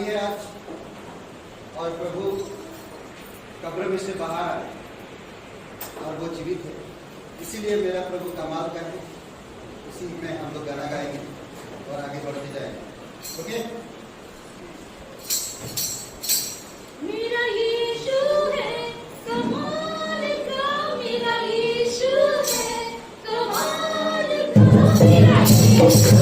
खाली है आज और प्रभु कब्र में से बाहर आए और वो जीवित है, इसीलिए मेरा प्रभु कमाल का है। इसी में हम लोग गाना गाएंगे और आगे बढ़ते जाएंगे। ओके, मेरा यीशु है कमाल का, मेरा यीशु है कमाल का, मेरा यीशु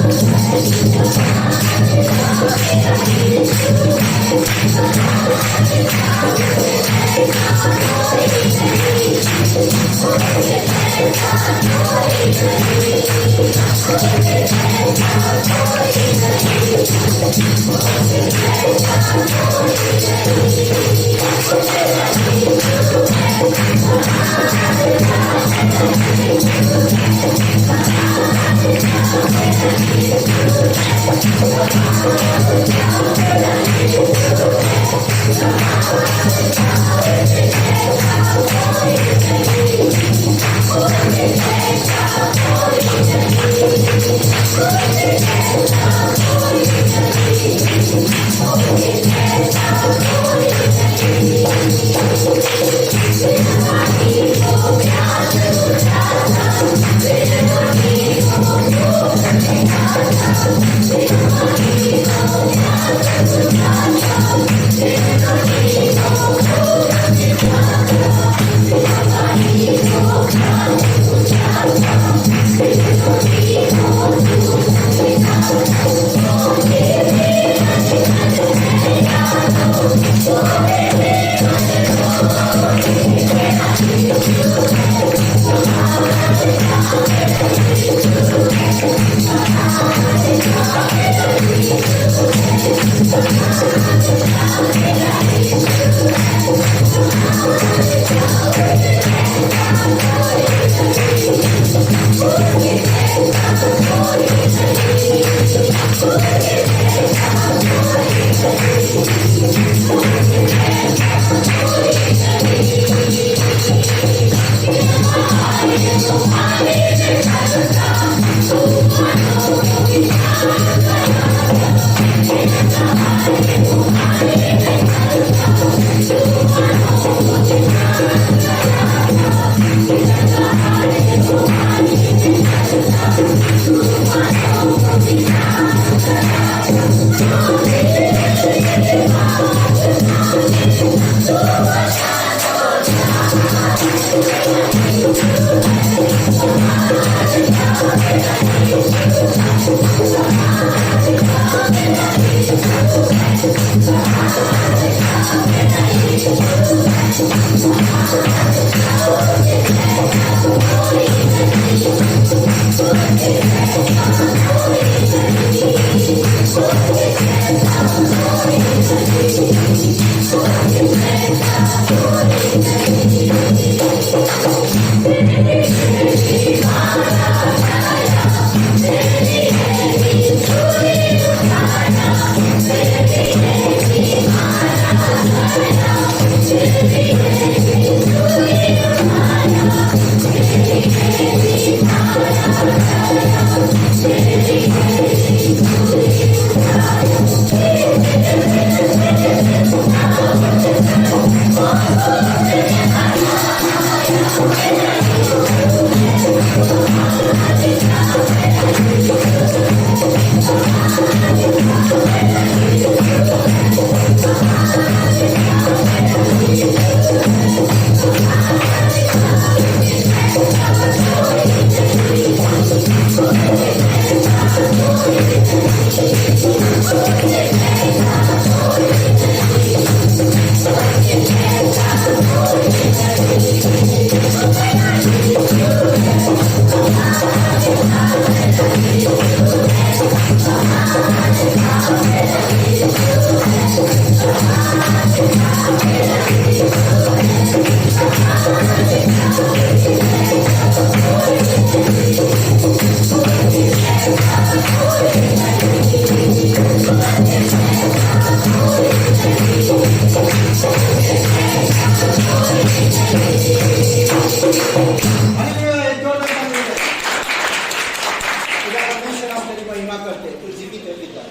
तेरी महिमा करते, तू जीवित है पिता,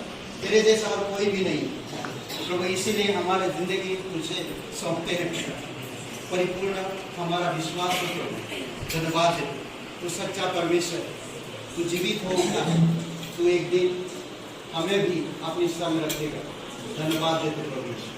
तेरे जैसा और कोई भी नहीं। प्रभु इसीलिए हमारे जिंदगी तुझे सौंपते हैं पिता। परिपूर्ण हमारा विश्वास हो प्रभु, धन्यवाद है। तू सच्चा परमेश्वर, तू जीवित हो उठा है, तू एक दिन हमें भी अपनी संग रखेगा। धन्यवाद देते प्रभु यीशु।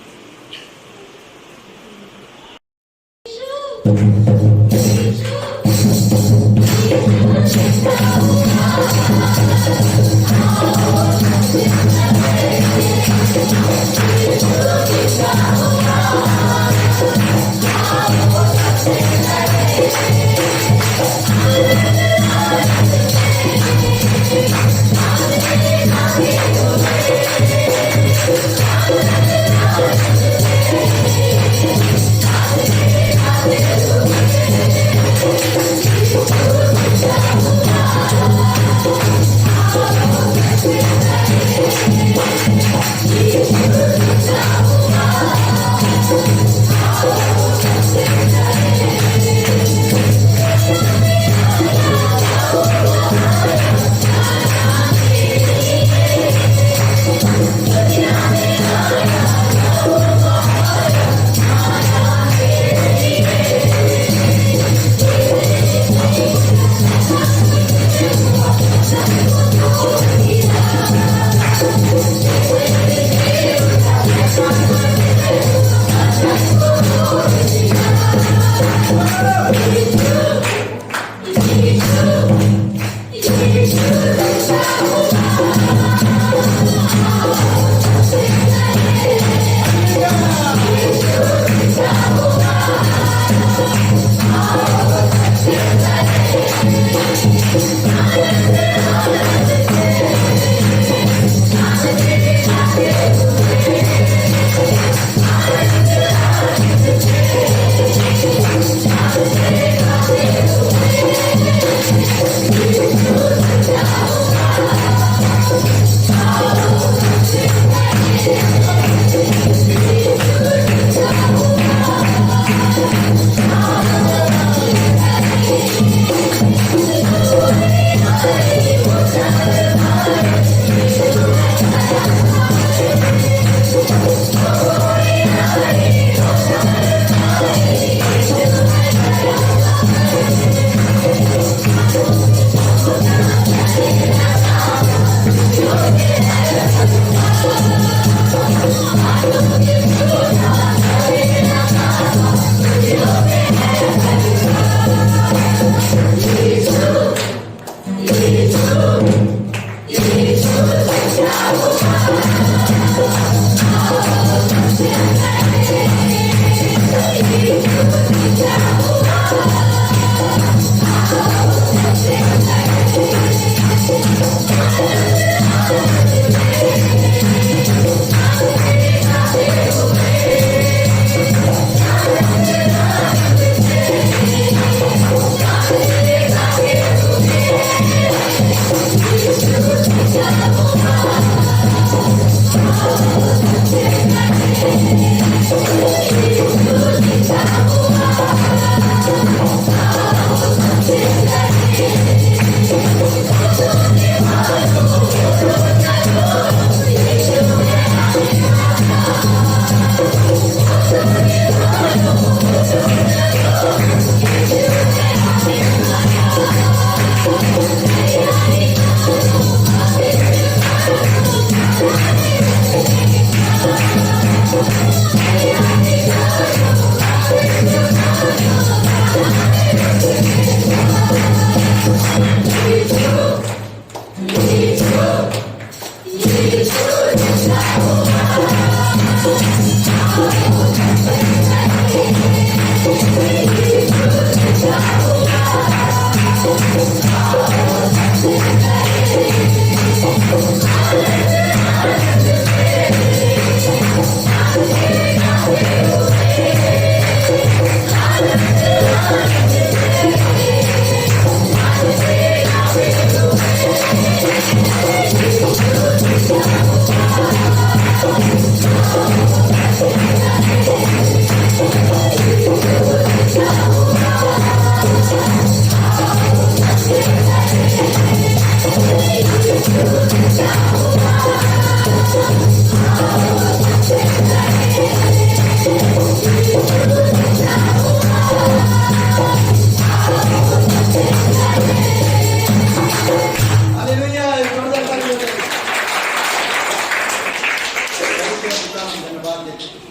स्वर्गीय पिता हम धन्यवाद देते हैं।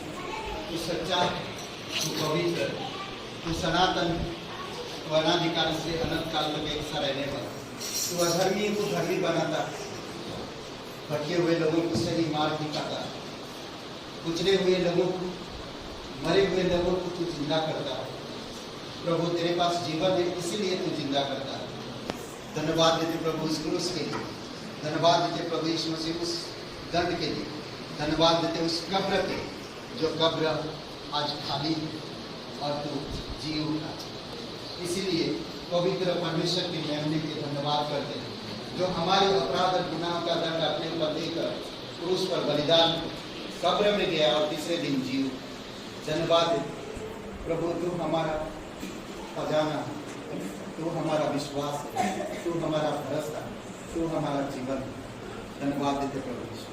तू सच्चा, तू पवित्र, तू सनातन, तू अनादिकाल से अनंत काल तक एक सा रहने वाला। तू अधर्मी को धर्मी बनाता, भटके हुए लोगों को सही मार्ग दिखाता, कुचले हुए लोगों को, मरे हुए लोगों को तू जिंदा करता है। प्रभु तेरे पास जीवन है, इसीलिए तू जिंदा करता है। धन्यवाद देते प्रभु इस क्रूस के लिए, धन्यवाद देते प्रभु यीशु मसीह उस दंड के लिए, धन्यवाद देते उस कब्र के, जो कब्र आज खाली है और तू जी उठा। इसीलिए पवित्र परमेश्वर की महिमा के धन्यवाद करते हैं, जो हमारे अपराध और गुनाह का दंड अपने ऊपर लेकर क्रूस पर बलिदान कब्र में गया और तीसरे दिन जी उठा। धन्यवाद प्रभु, तू हमारा खजाना, तू हमारा विश्वास है, तू हमारा भरोसा, तू हमारा जीवन। धन्यवाद देते प्रभु यीशु।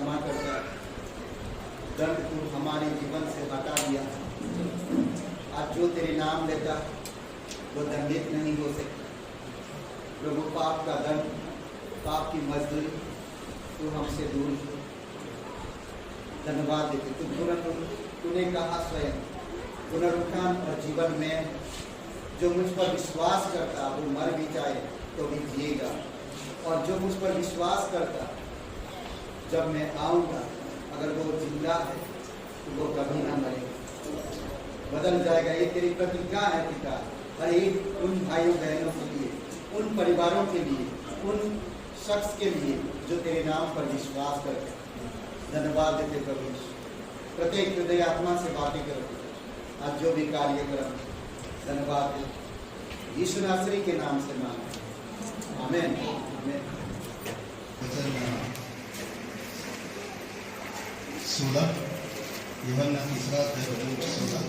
क्षमा करता है। दंड तू हमारे जीवन से हटा दिया। आज जो तेरे नाम लेता वो दंडित नहीं हो सकता। प्रभु पाप का दंड, पाप की मजदूरी तू हमसे दूर हो। धन्यवाद देते तूने कहा स्वयं पुनरुत्थान और जीवन में जो मुझ पर विश्वास करता वो मर भी जाए तो भी जिएगा, और जो मुझ पर विश्वास करता जब मैं आऊँगा अगर वो जिंदा है तो वो कभी ना मरेगा, बदल जाएगा। ये तेरी प्रतिज्ञा है पिता, हर एक उन भाइयों बहनों के लिए, उन परिवारों के लिए, उन शख्स के लिए जो तेरे नाम पर विश्वास करते हैं। धन्यवाद देते प्रभु, प्रत्येक हृदय आत्मा से बातें करते आज जो भी कार्यक्रम, धन्यवाद देते यीशु नासरी के नाम से मांगते, आमीन आमीन। 16 यूहन्ना 3:16।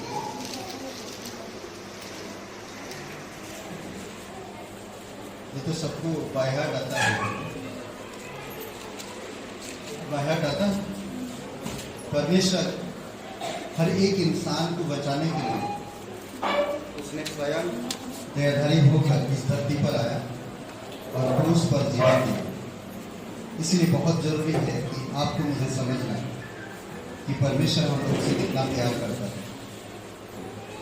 ये तो सबको बायहार्ट आता है, बायहार्ट आता है। परमेश्वर हर एक इंसान को बचाने के लिए उसने स्वयं देहधारी होकर इस धरती पर आया और क्रूस पर जीवन दिया। इसलिए बहुत जरूरी है कि आपको मुझे समझना है कि परमेश्वर हम लोग से कितना प्यार करता है।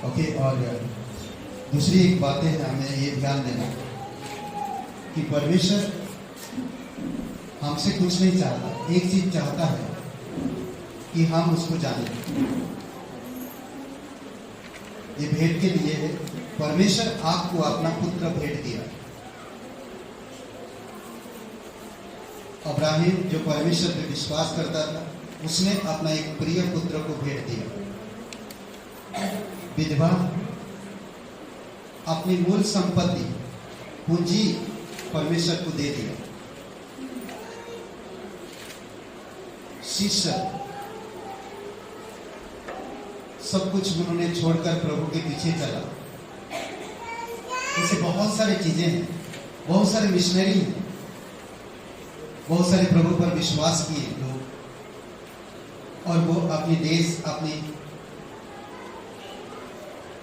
ओके, और दूसरी एक बात है हमें ये ध्यान देना कि परमेश्वर हमसे कुछ नहीं चाहता, एक चीज चाहता है कि हम उसको जानें। ये भेंट के लिए है, परमेश्वर आपको अपना पुत्र भेंट दिया। अब्राहिम जो परमेश्वर पे विश्वास करता था, उसने अपना एक प्रिय पुत्र को भेंट दिया। विधवा अपनी मूल संपत्ति, पूंजी परमेश्वर को दे दिया। शिष्य सब कुछ उन्होंने छोड़कर प्रभु के पीछे चला। ऐसे बहुत सारी चीजें हैं, बहुत सारे मिशनरी हैं, बहुत सारे प्रभु पर विश्वास किए लोग, और वो अपनी देश, अपनी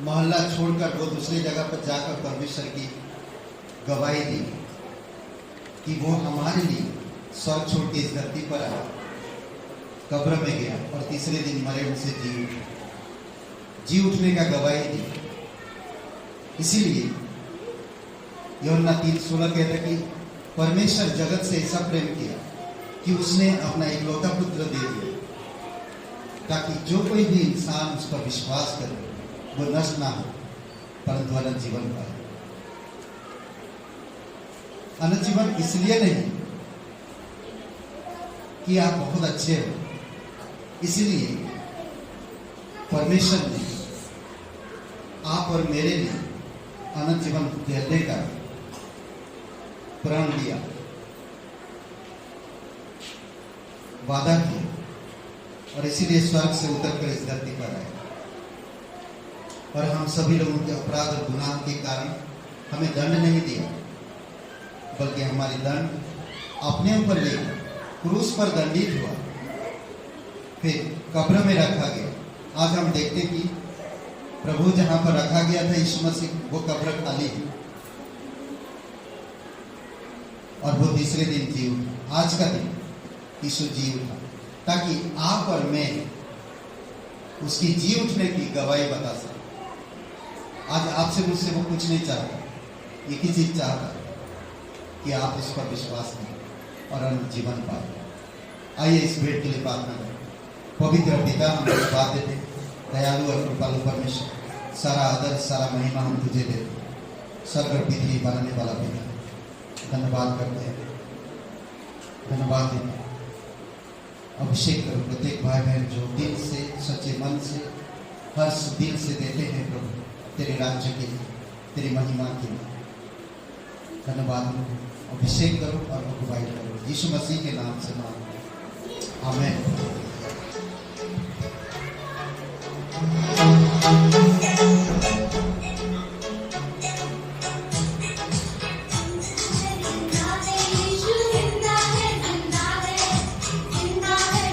मोहल्ला छोड़कर वो दूसरी जगह पर जाकर परमेश्वर की गवाही दी कि वो हमारे लिए स्वर्ग छोड़ के इस धरती पर आया, कब्र में गया और तीसरे दिन मरे उनसे जी उठने का गवाही दी। इसीलिए यूहन्ना 3:16 कहता कि परमेश्वर जगत से ऐसा प्रेम किया कि उसने अपना इकलौता पुत्र दे दिया, ताकि जो कोई भी इंसान उस पर विश्वास करे वो नष्ट ना हो परंतु अनंत जीवन पाए। अनंत जीवन इसलिए नहीं कि आप बहुत अच्छे हो, इसलिए परमेश्वर ने आप और मेरे लिए अनंत जीवन देने का प्रण दिया, वादा किया, और इसीलिए स्वर्ग से उतरकर इस धरती पर आए। और हम सभी लोगों के अपराध और गुनाह के कारण हमें दंड नहीं दिया, बल्कि हमारी दंड अपने ऊपर ले क्रूस पर दंडित हुआ, फिर कब्र में रखा गया। आज हम देखते कि प्रभु जहां पर रखा गया था यीशु मसीह, वो कब्र खाली है और वो तीसरे दिन जी उठा। आज का दिन यीशु जी उठा ताकि आप और मैं उसकी जी उठने की गवाही बता सकें। आज आपसे मुझसे वो कुछ नहीं चाहता, एक ही चीज चाहता कि आप उस पर विश्वास करें और अनंत जीवन पाए। आइए इस भेंट के लिए प्रार्थना करें। पवित्र पिता, हम इस बात देते, दयालु और कृपालु परमेश्वर, सारा आदर सारा महिमा हम तुझे देते। स्वर्ग और पृथ्वी बनाने वाला पिता, धन्यवाद करते हैं, धन्यवाद देते हैं। अभिषेक करो प्रत्येक भाई बहन जो दिल से, सच्चे मन से, हर दिल से देते हैं प्रभु तेरे राज्य के लिए, तेरी महिमा के लिए। धन्यवाद, अभिषेक करो और अगुवाई करो, यीशु मसीह के नाम से मांगो, आमीन। जिंदा है, जिंदा है, जिंदा है, जिंदा है।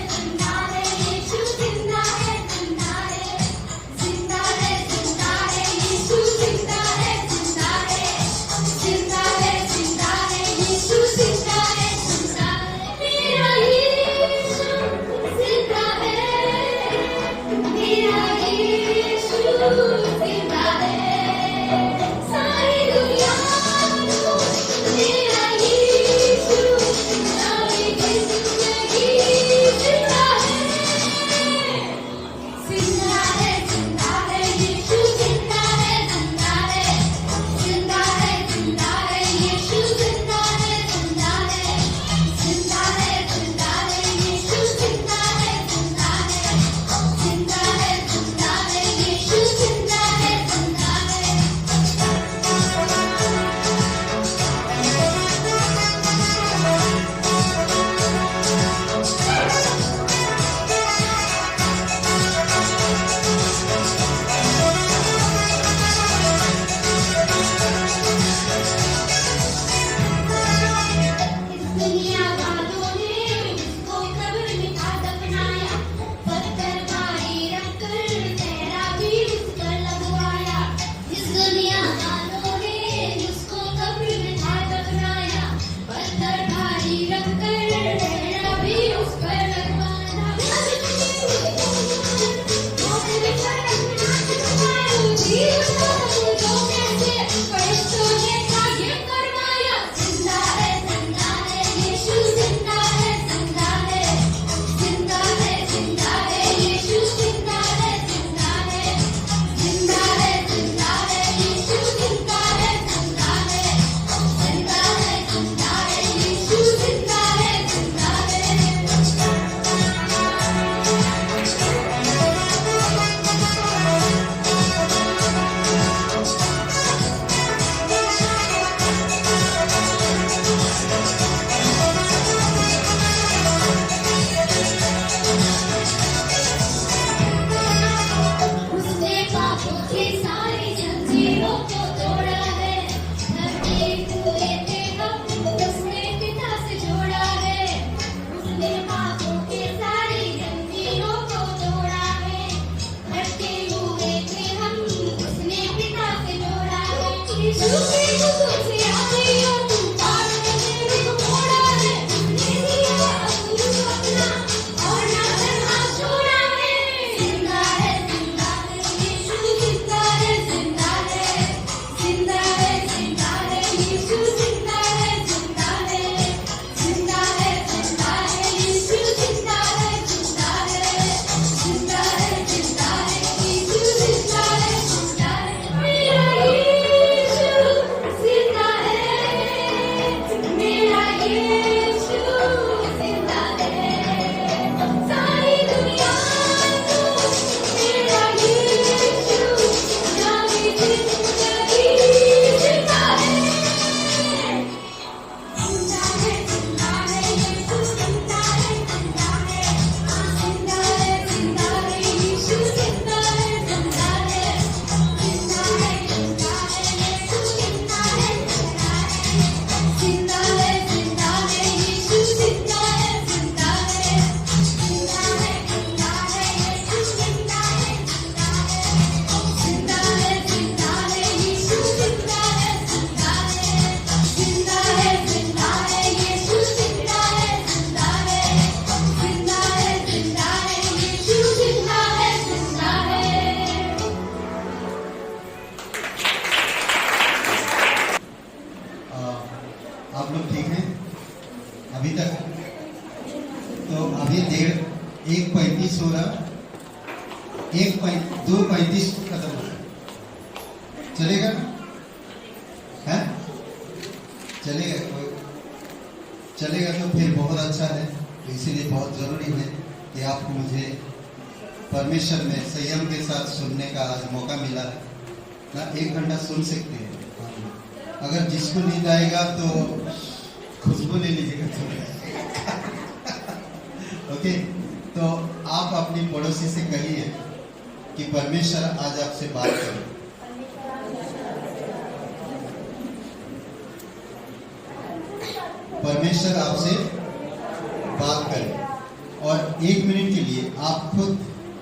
1:35 हो रहा, 2:35 खत्म हो रहा, चलेगा ना? है चलेगा, कोई चलेगा तो फिर बहुत अच्छा है। तो इसीलिए बहुत जरूरी है कि आपको मुझे परमेश्वर में संयम के साथ सुनने का आज मौका मिला है ना। 1 घंटा सुन सकते हैं। अगर जिसको नींद आएगा तो खुशबू ले लीजिएगा थोड़ी। ओके, तो आप अपनी पड़ोसी से कहिए कि परमेश्वर आज आपसे बात करे। परमेश्वर आपसे बात करे और 1 मिनट के लिए आप खुद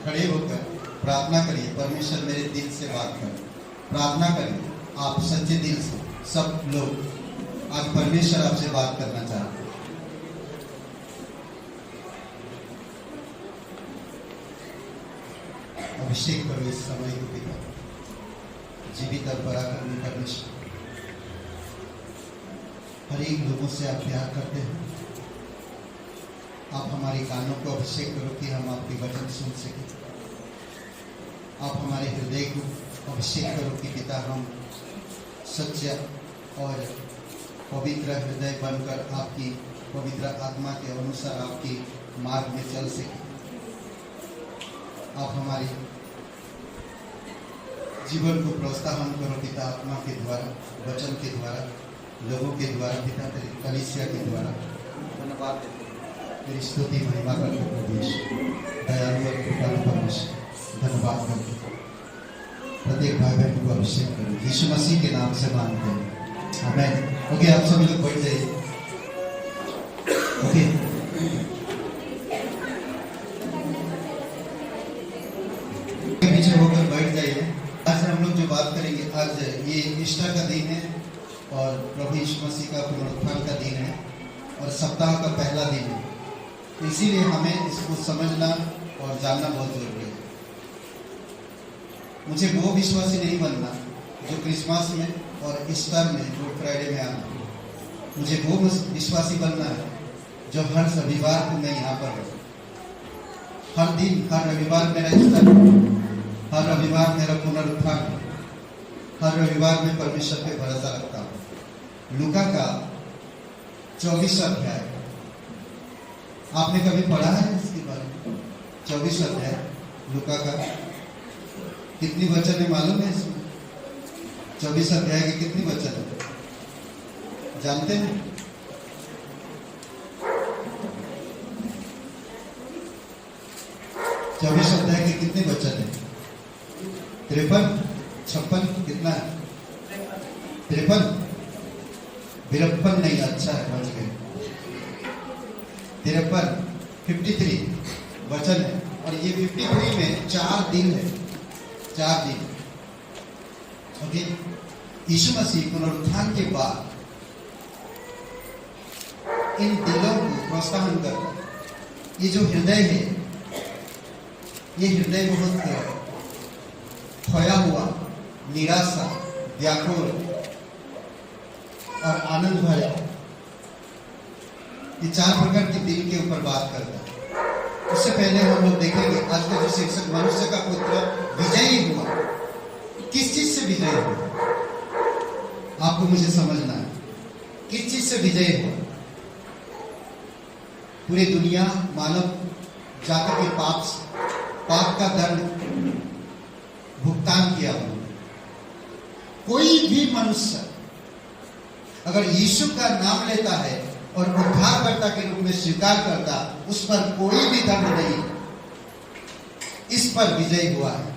खड़े होकर प्रार्थना करिए, परमेश्वर मेरे दिल से बात करे। प्रार्थना करिए आप सच्चे दिल से। सब लोग आज परमेश्वर आपसे बात करना चाहते हैं। अभिषेक करो इस समय को पिता, जीवित और पराक्रमी परमेश्वर। हर एक लोगों से आप प्यार करते हैं। आप हमारे कानों को अभिषेक करो कि हम आपके वचन सुन सकें। आप हमारे हृदय को अभिषेक करो कि पिता हम सच्चा और पवित्र हृदय बनकर आपकी पवित्र आत्मा के अनुसार आपकी मार्ग में चल सके। आप हमारे जीवन को प्रोत्साहन करो पिता, आत्मा के द्वारा, वचन के द्वारा, लोगों के द्वारा पिता, तेरी कलीसिया के द्वारा। धन्यवाद देते हैं, तेरी स्तुति महिमा करते परमेश्वर, दयालु और कृपालु परमेश्वर। धन्यवाद करते प्रत्येक भाई बहन को अभिषेक करो, यीशु मसीह के नाम से मांगते हैं, आमीन। ओके, आप सभी लोग बैठ जाइए। ओके, पीछे होकर बैठ जाइए। आज हम लोग जो बात करेंगे, आज ये ईस्टर का दिन है और प्रभु यीशु मसीह का पुनरुत्थान का दिन है और सप्ताह का पहला दिन है। इसीलिए हमें इसको समझना और जानना बहुत जरूरी है। मुझे वो विश्वासी नहीं बनना जो क्रिसमस में और ईस्टर में, गुड फ्राइडे में आना। मुझे वो विश्वासी बनना है जो हर रविवार को मैं यहाँ पर हूँ। हर दिन, हर रविवार मेरा ईस्टर, हर रविवार मेरा पुनरुत्थान, हर रविवार में परमेश्वर पे भरोसा रखता हूँ। लूका का 24 अध्याय आपने कभी पढ़ा है इसके बारे में? 24 अध्याय लूका का कितनी वचन है मालूम है इसमें? 24 अध्याय के कितनी वचन है जानते हैं? चौबीस अध्याय के कितने वचन है? 53, 56, कितना है? 53, 53 नहीं, अच्छा है, बच गए। 53, 53 वचन है और ये 53 में 4 दिन है, 4 दिन। ओके, यीशु मसीह पुनरुत्थान के बाद इन दिलों को प्रोत्साहन करता। ये जो हृदय है, ये हृदय बहुत खोया हुआ, निराशा, व्याकुल और आनंद भरा, ये 4 प्रकार के दिल के ऊपर बात करता है। उससे पहले हम लोग देखेंगे आज का जो शीर्षक, मनुष्य का पुत्र विजयी हुआ। किस चीज से विजयी हुआ? आपको मुझे समझना है, किस चीज से विजयी हुआ? पूरी दुनिया, मानव जाति के पाप का दंड भुगतान किया हुआ। कोई भी मनुष्य अगर यीशु का नाम लेता है और उद्धारकर्ता के रूप में स्वीकार करता, उस पर कोई भी दंड नहीं, इस पर विजय हुआ है।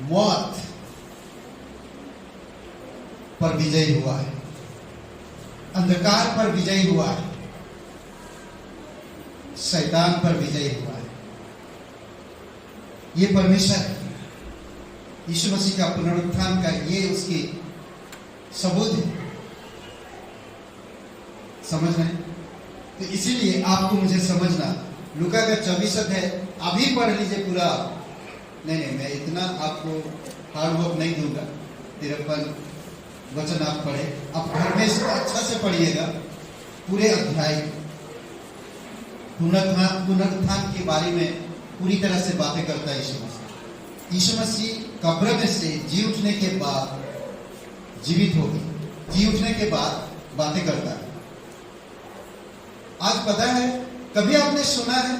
मौत पर विजय हुआ है, अंधकार पर विजय हुआ है, शैतान पर विजय हुआ है। ये परमेश्वर यीशु मसीह का पुनरुत्थान का ये उसकी सबूत है। समझ रहे? तो इसीलिए आपको मुझे समझना, लूका का 24 अध्याय अभी पढ़ लीजिए पूरा। नहीं, मैं इतना आपको हार्ड वर्क नहीं दूंगा। 53 वचन आप पढ़े, आप घर में इसको अच्छा से पढ़िएगा, पूरे अध्याय पुनरुत्थान के बारे में पूरी तरह से बातें करता है यीशु मसीह। यीशु मसीह कब्र में से जी उठने के बाद जीवित हो गए, जी उठने के बाद बातें करता है। आज पता है, कभी आपने सुना है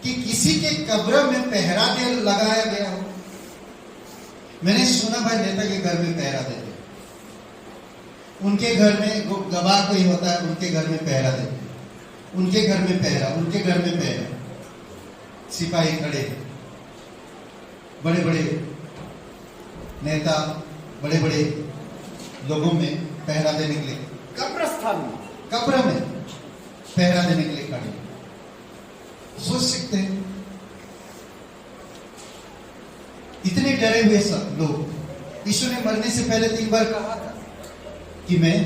कि किसी के कब्र में पहरा दे लगाया गया हो? मैंने सुना भाई नेता के घर में पहरा देते, उनके घर में गवाह कोई होता है, उनके घर में पहरा देते, उनके घर में पहरा, उनके घर में पहरा, सिपाही खड़े, बड़े बड़े नेता बड़े बड़े लोगों में पहरा देने के लिए, कब्रस्थान में, कब्र में पहरा देने के लिए खड़े। सोच सकते हैं इतने डरे हुए सब लोग। यीशु ने मरने से पहले 3 बार कहा था कि मैं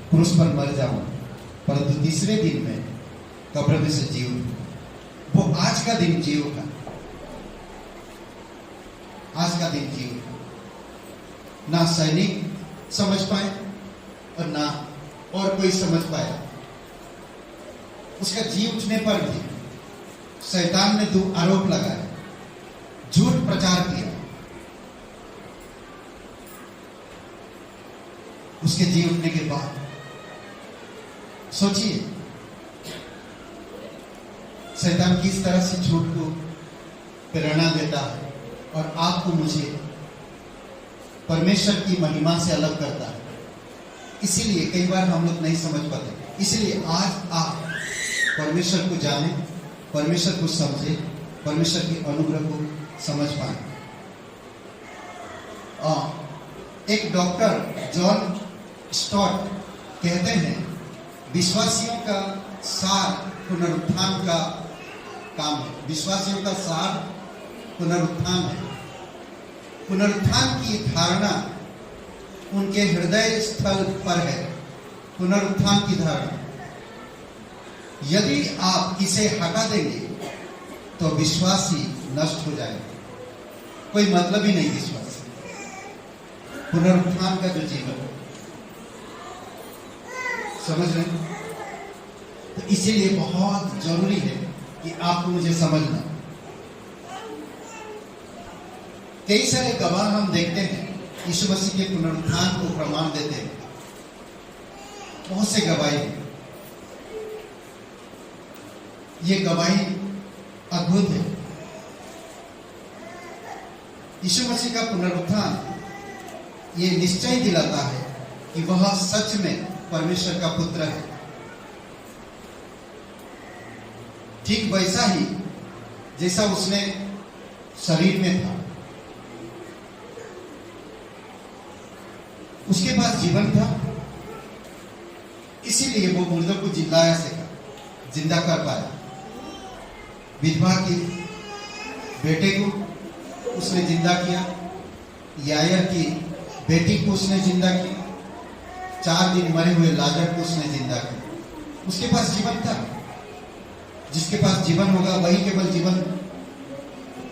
क्रूस पर मर जाऊं, परंतु तीसरे दिन में कब्र में से जी उठा। वो आज का दिन जी उठा, आज का दिन जी उठा। ना सैनिक समझ पाए और ना और कोई समझ पाया। उसका जी उठने पर भी शैतान ने 2 आरोप लगाए, झूठ प्रचार किया। उसके जी उठने के बाद सोचिए शैतान किस तरह से झूठ को प्रेरणा देता है और आपको मुझे परमेश्वर की महिमा से अलग करता है। इसीलिए कई बार हम लोग नहीं समझ पाते। इसलिए आज आप परमेश्वर को जाने, परमेश्वर को समझे, परमेश्वर के अनुग्रह को समझ पाए। एक डॉक्टर जॉन स्टॉट कहते हैं, विश्वासियों का सार पुनरुत्थान का काम है। विश्वासियों का सार पुनरुत्थान है। पुनरुत्थान की धारणा उनके हृदय स्थल पर है। पुनरुत्थान की धारणा, यदि आप इसे हटा देंगे तो विश्वासी नष्ट हो जाएगा, कोई मतलब ही नहीं विश्वास। पुनरुत्थान का जो जीवन, समझ रहे हैं? तो इसीलिए बहुत जरूरी है कि आपको मुझे समझना। कई सारे गवाह हम देखते हैं यीशु मसीह के पुनरुत्थान को प्रमाण देते हैं। बहुत से गवाही हैं। ये गवाही अद्भुत है। यीशु मसीह का पुनरुत्थान ये निश्चय दिलाता है कि वह सच में परमेश्वर का पुत्र है। ठीक वैसा ही जैसा उसने शरीर में था, उसके पास जीवन था, इसीलिए वो मुर्दों को जिंदा कर पाया। विधवा के बेटे को उसने जिंदा किया, यायर की बेटी को उसने जिंदा किया, 4 दिन मरे हुए लाजर को उसने जिंदा किया। उसके पास जीवन था। जिसके पास जीवन होगा वही केवल जीवन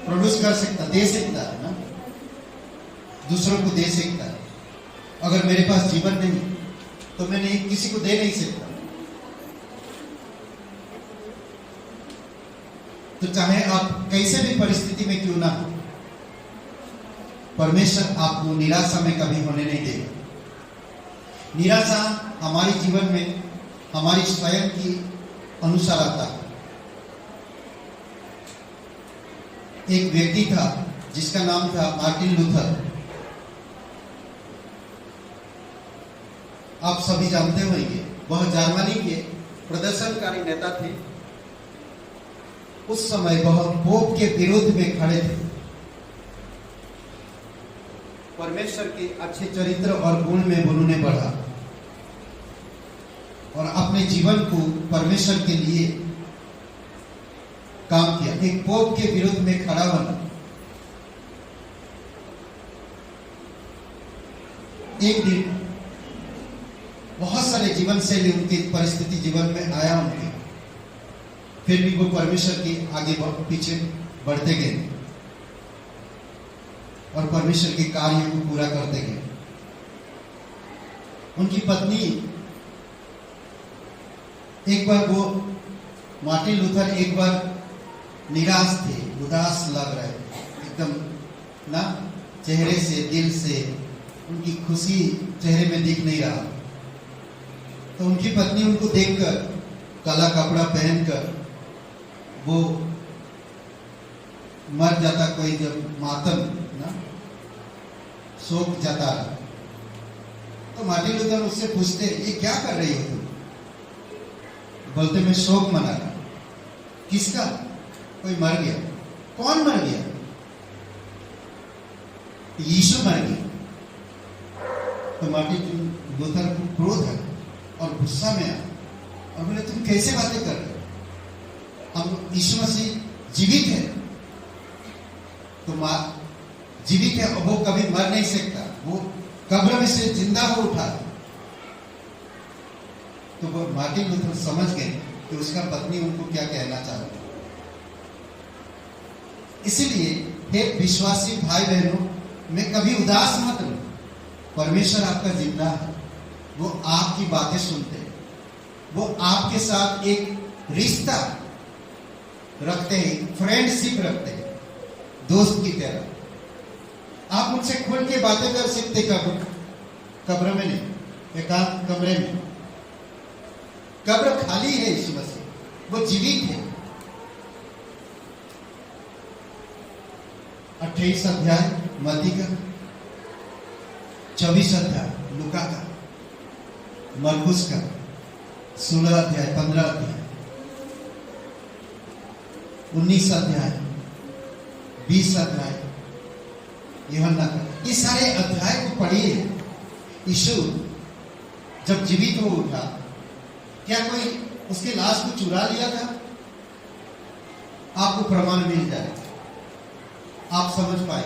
प्रोड्यूस कर सकता, दे सकता है ना, दूसरों को दे सकता है। अगर मेरे पास जीवन नहीं तो मैं किसी को दे नहीं सकता। तो चाहे आप कैसे भी परिस्थिति में क्यों ना हो, परमेश्वर आपको निराशा में कभी होने नहीं देगा। निराशा हमारे जीवन में हमारी स्वयं की अनुसार आता है। एक व्यक्ति था जिसका नाम था मार्टिन लूथर। आप सभी जानते होंगे, वह जर्मनी के प्रदर्शनकारी नेता थे। उस समय वह पोप के विरोध में खड़े थे। परमेश्वर के अच्छे चरित्र और गुण में उन्होंने बढ़ा और अपने जीवन को परमेश्वर के लिए काम किया। एक पोप के विरोध में खड़ा होना, एक दिन बहुत सारे जीवन शैली उनकी परिस्थिति जीवन में आया उनके, फिर भी वो परमेश्वर के आगे पीछे बढ़ते गए और परमेश्वर के कार्य को पूरा करते गए। उनकी पत्नी एक बार वो मार्टिन लूथर एक बार निराश थे, उदास लग रहे थे एकदम ना, चेहरे से, दिल से उनकी खुशी चेहरे में दिख नहीं रहा। तो उनकी पत्नी उनको देखकर काला कपड़ा पहनकर वो मर जाता, कोई जब मातम ना शोक जाता, तो मार्टिन लूथर उससे पूछते, ये क्या कर रही हो तुम? बोलते, मैं शोक मना रहा। किसका? कोई मर गया। कौन मर गया? यीशु मर गया। तो मार्टिन लूथर को क्रोध है और गुस्सा में आया और बोले, तुम कैसे बातें कर रहे हो? हम यीशु मसीह जीवित है, तो जीवित है और वो कभी मर नहीं सकता, वो कब्र में से जिंदा हो उठा। तो वो मार्टिन लूथर समझ गए कि उसका पत्नी उनको क्या कहना चाहती है। इसीलिए हे विश्वासी भाई बहनों, में कभी उदास मत लो। परमेश्वर आपका जिंदा है, वो आपकी बातें सुनते हैं, वो आपके साथ एक रिश्ता रखते हैं, फ्रेंडशिप रखते हैं, दोस्त की तरह। आप उनसे खुल के बातें कर सकते, कब्र में नहीं, एकांत कमरे में। कब्र खाली है, यीशु मसीह वो जीवित है। 28 अध्याय मत्ती का, 24 अध्याय लूका का, मरकुस का, 16 अध्याय, 15 अध्याय, 19 अध्याय, 20 अध्याय यूहन्ना का, ये सारे अध्याय को पढ़िए। यीशु जब जीवित हो उठा, क्या कोई उसके लाश को चुरा लिया था? आपको प्रमाण मिल जाए, आप समझ पाए,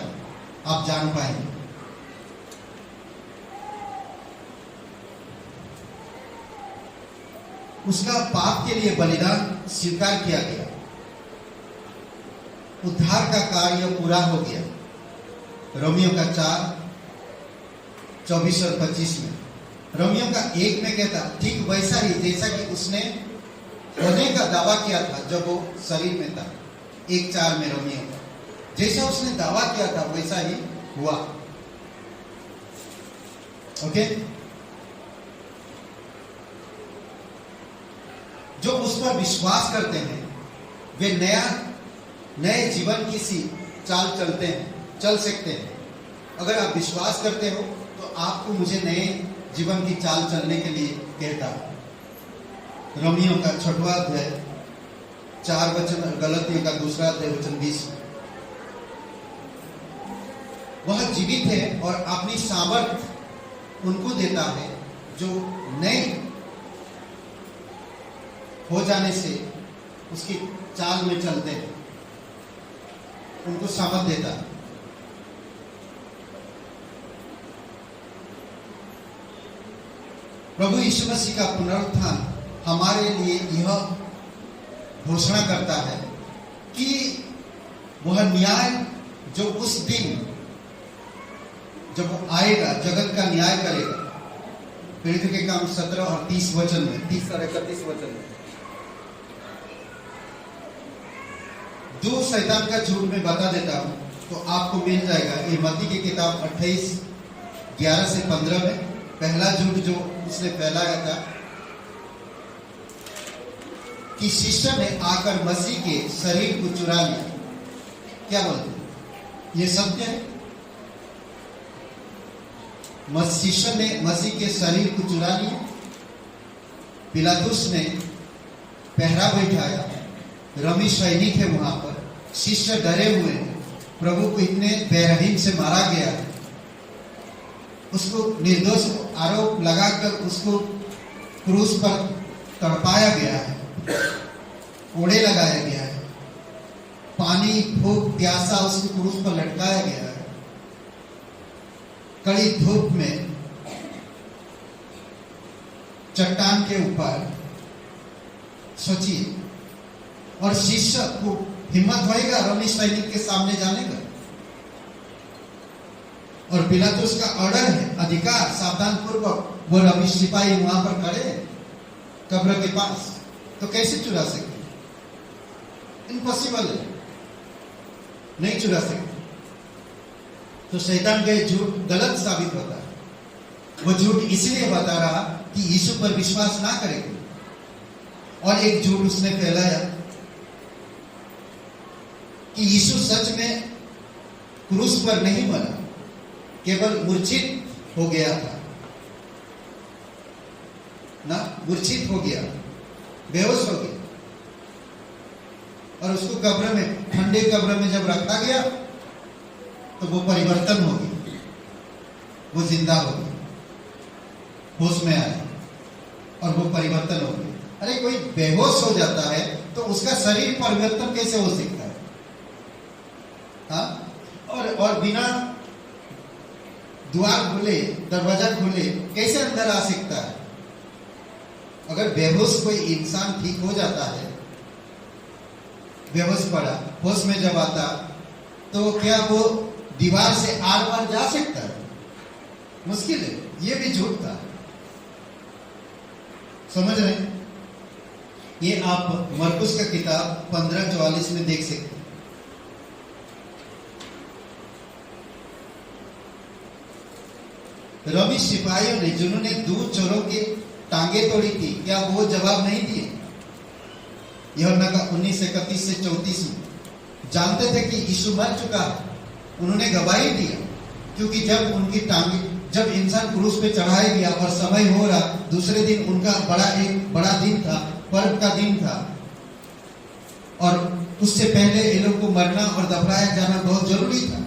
आप जान पाएंगे। उसका पाप के लिए बलिदान स्वीकार किया गया, उद्धार का कार्य पूरा हो गया। रोमियो का 4, 24 और 25 में, रोमियो का 1 में कहता, ठीक वैसा ही जैसा कि उसने होने का दावा किया था जब वो शरीर में था। 1:4 में रोमियो का, जैसा उसने दावा किया था वैसा ही हुआ। ओके, जो उस पर विश्वास करते हैं वे नए जीवन की सी चाल चलते हैं, चल सकते हैं। अगर आप विश्वास करते हो तो आपको मुझे नए जीवन की चाल चलने के लिए कहता है। रोमियो का 6वां अध्याय 4 वचन और गलतियों का 2 अध्याय वचन 20। वह जीवित है और अपनी सामर्थ उनको देता है जो नए हो जाने से उसकी चाल में चलते हैं, उनको सामर्थ देता है। प्रभु यीशु मसीह का पुनरुत्थान हमारे लिए यह घोषणा करता है कि वह न्याय जो उस दिन जब वो आएगा, जगत का न्याय करेगा। प्रेरित के काम 17 और 30 वचन में, 30 और 31 वचन में, जो शैतान का झूठ में बता देता हूं तो आपको मिल जाएगा। ये मत्ती की किताब 28, 11 से 15 में पहला झूठ जो उसने फैलाया था कि शिष्य ने आकर मसीह के शरीर को चुरा लिया। क्या बोलते? ये सत्य है। शिष्य ने मसीह के शरीर को चुरा लिया। पिलातुस ने पहरा बैठाया, रोमी सैनिक है वहां पर, शिष्य डरे हुए हैं, प्रभु को इतने बेरहम से मारा गया, उसको निर्दोष आरोप लगाकर उसको क्रूस पर तड़पाया गया है, कोड़े लगाया गया है, पानी भूख प्यासा उसको क्रूस पर लटकाया गया है, कड़ी धूप में चट्टान के ऊपर। सोचिए, और शिष्य को हिम्मत होएगा रोमी सैनिक के सामने जाने का? और पिलातुस का ऑर्डर है, अधिकार, सावधान पूर्वक वो रोमी सिपाही वहां पर खड़े कब्र के पास, तो कैसे चुरा सकते? इम्पॉसिबल है, नहीं चुरा सकते। तो शैतान का झूठ गलत साबित होता है। वो झूठ इसलिए बता रहा कि यीशु पर विश्वास ना करेंगे। और एक झूठ उसने फैलाया कि यीशु सच में क्रूस पर नहीं मरा, केवल मूर्छित हो गया था ना, मूर्छित हो गया, बेहोश हो गया। और उसको कब्र में, ठंडे कब्र में जब रखा गया तो वो परिवर्तन हो गया, वो जिंदा हो गया, होश में आया और वो परिवर्तन हो गया। अरे कोई बेहोश हो जाता है तो उसका शरीर परिवर्तन कैसे हो सकता है? हाँ? और बिना द्वार खुले, दरवाजा खुले कैसे अंदर आ सकता है? अगर बेहोश कोई इंसान ठीक हो जाता है, बेहोश पड़ा, होश में जब आता, तो क्या वो दीवार से आर पार जा सकता है? मुश्किल है। ये भी झूठ था। समझ रहे हैं? ये आप मरकुस का किताब 15:44 में देख सकते हैं। रोमी सिपाहियों ने, जिन्होंने दूर चोरों की टांगे तोड़ी थी, क्या वो जवाब नहीं दिए? यूहन्ना का 19:31 से 34 में जानते थे कि यीशु मर चुका है, उन्होंने गवाही दिया, क्योंकि जब उनकी टांगे, जब इंसान क्रूस पे चढ़ाया गया और समय हो रहा, दूसरे दिन उनका एक बड़ा दिन था, पर्व का दिन था, और उससे पहले ये लोग को मरना और दफनाया जाना बहुत जरूरी था।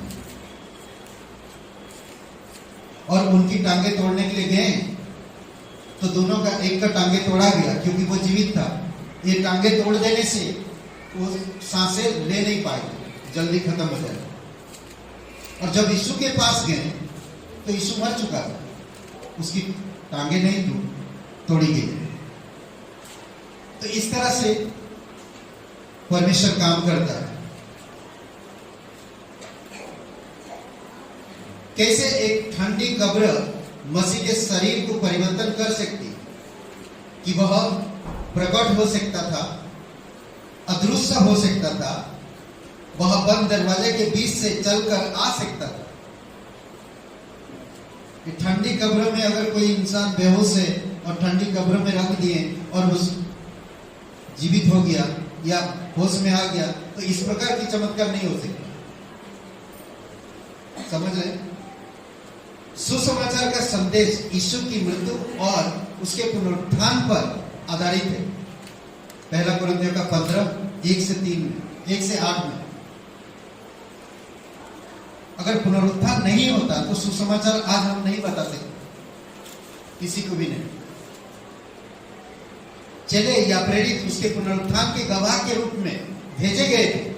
और उनकी टांगे तोड़ने के लिए गए तो दोनों का, एक का टांगे तोड़ा गया क्योंकि वो जीवित था। ये टांगे तोड़ देने से वो सांसें ले नहीं पाएगी, जल्दी खत्म हो जाएगा। और जब यीशु के पास गए तो यीशु मर चुका था, उसकी टांगे नहीं तोड़ी गई। तो इस तरह से परमेश्वर काम करता है। कैसे एक ठंडी कब्र मसीह के शरीर को परिवर्तन कर सकती कि वह प्रकट हो सकता था, अदृश्य हो सकता था, वह बंद दरवाजे के बीच से चलकर आ सकता था। ठंडी कब्र में अगर कोई इंसान बेहोश है और ठंडी कब्र में रख दिए और उस जीवित हो गया या होश में आ गया, तो इस प्रकार की चमत्कार नहीं हो सकता। समझ रहे? सुसमाचार का संदेश यीशु की मृत्यु और उसके पुनरुत्थान पर आधारित है। पहला कुरिन्थियों का 15:1 से 8 में। अगर पुनरुत्थान नहीं होता तो सुसमाचार आज हम नहीं बता सकते, किसी को भी नहीं। चले या प्रेरित उसके पुनरुत्थान के गवाह के रूप में भेजे गए थे।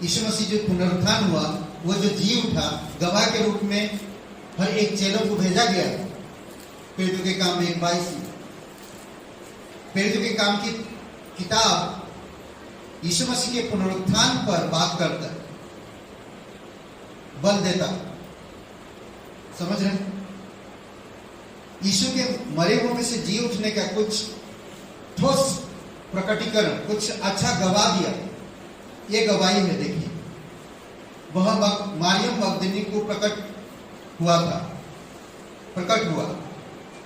यीशु मसीह जो पुनरुत्थान हुआ, वो जो जी उठा, गवाह के रूप में हर एक चेलों को भेजा गया। प्रेरितों के काम 1:22 में, प्रेरितों के काम की किताब यीशु मसीह के पुनरुत्थान पर बात करता है, बल देता। समझ रहे? यीशु के मरे हुए में से जी उठने का कुछ ठोस प्रकटीकरण, कुछ अच्छा गवाह दिया। ये गवाही है। देखिए, वह मारियम मगदलिनी को प्रकट हुआ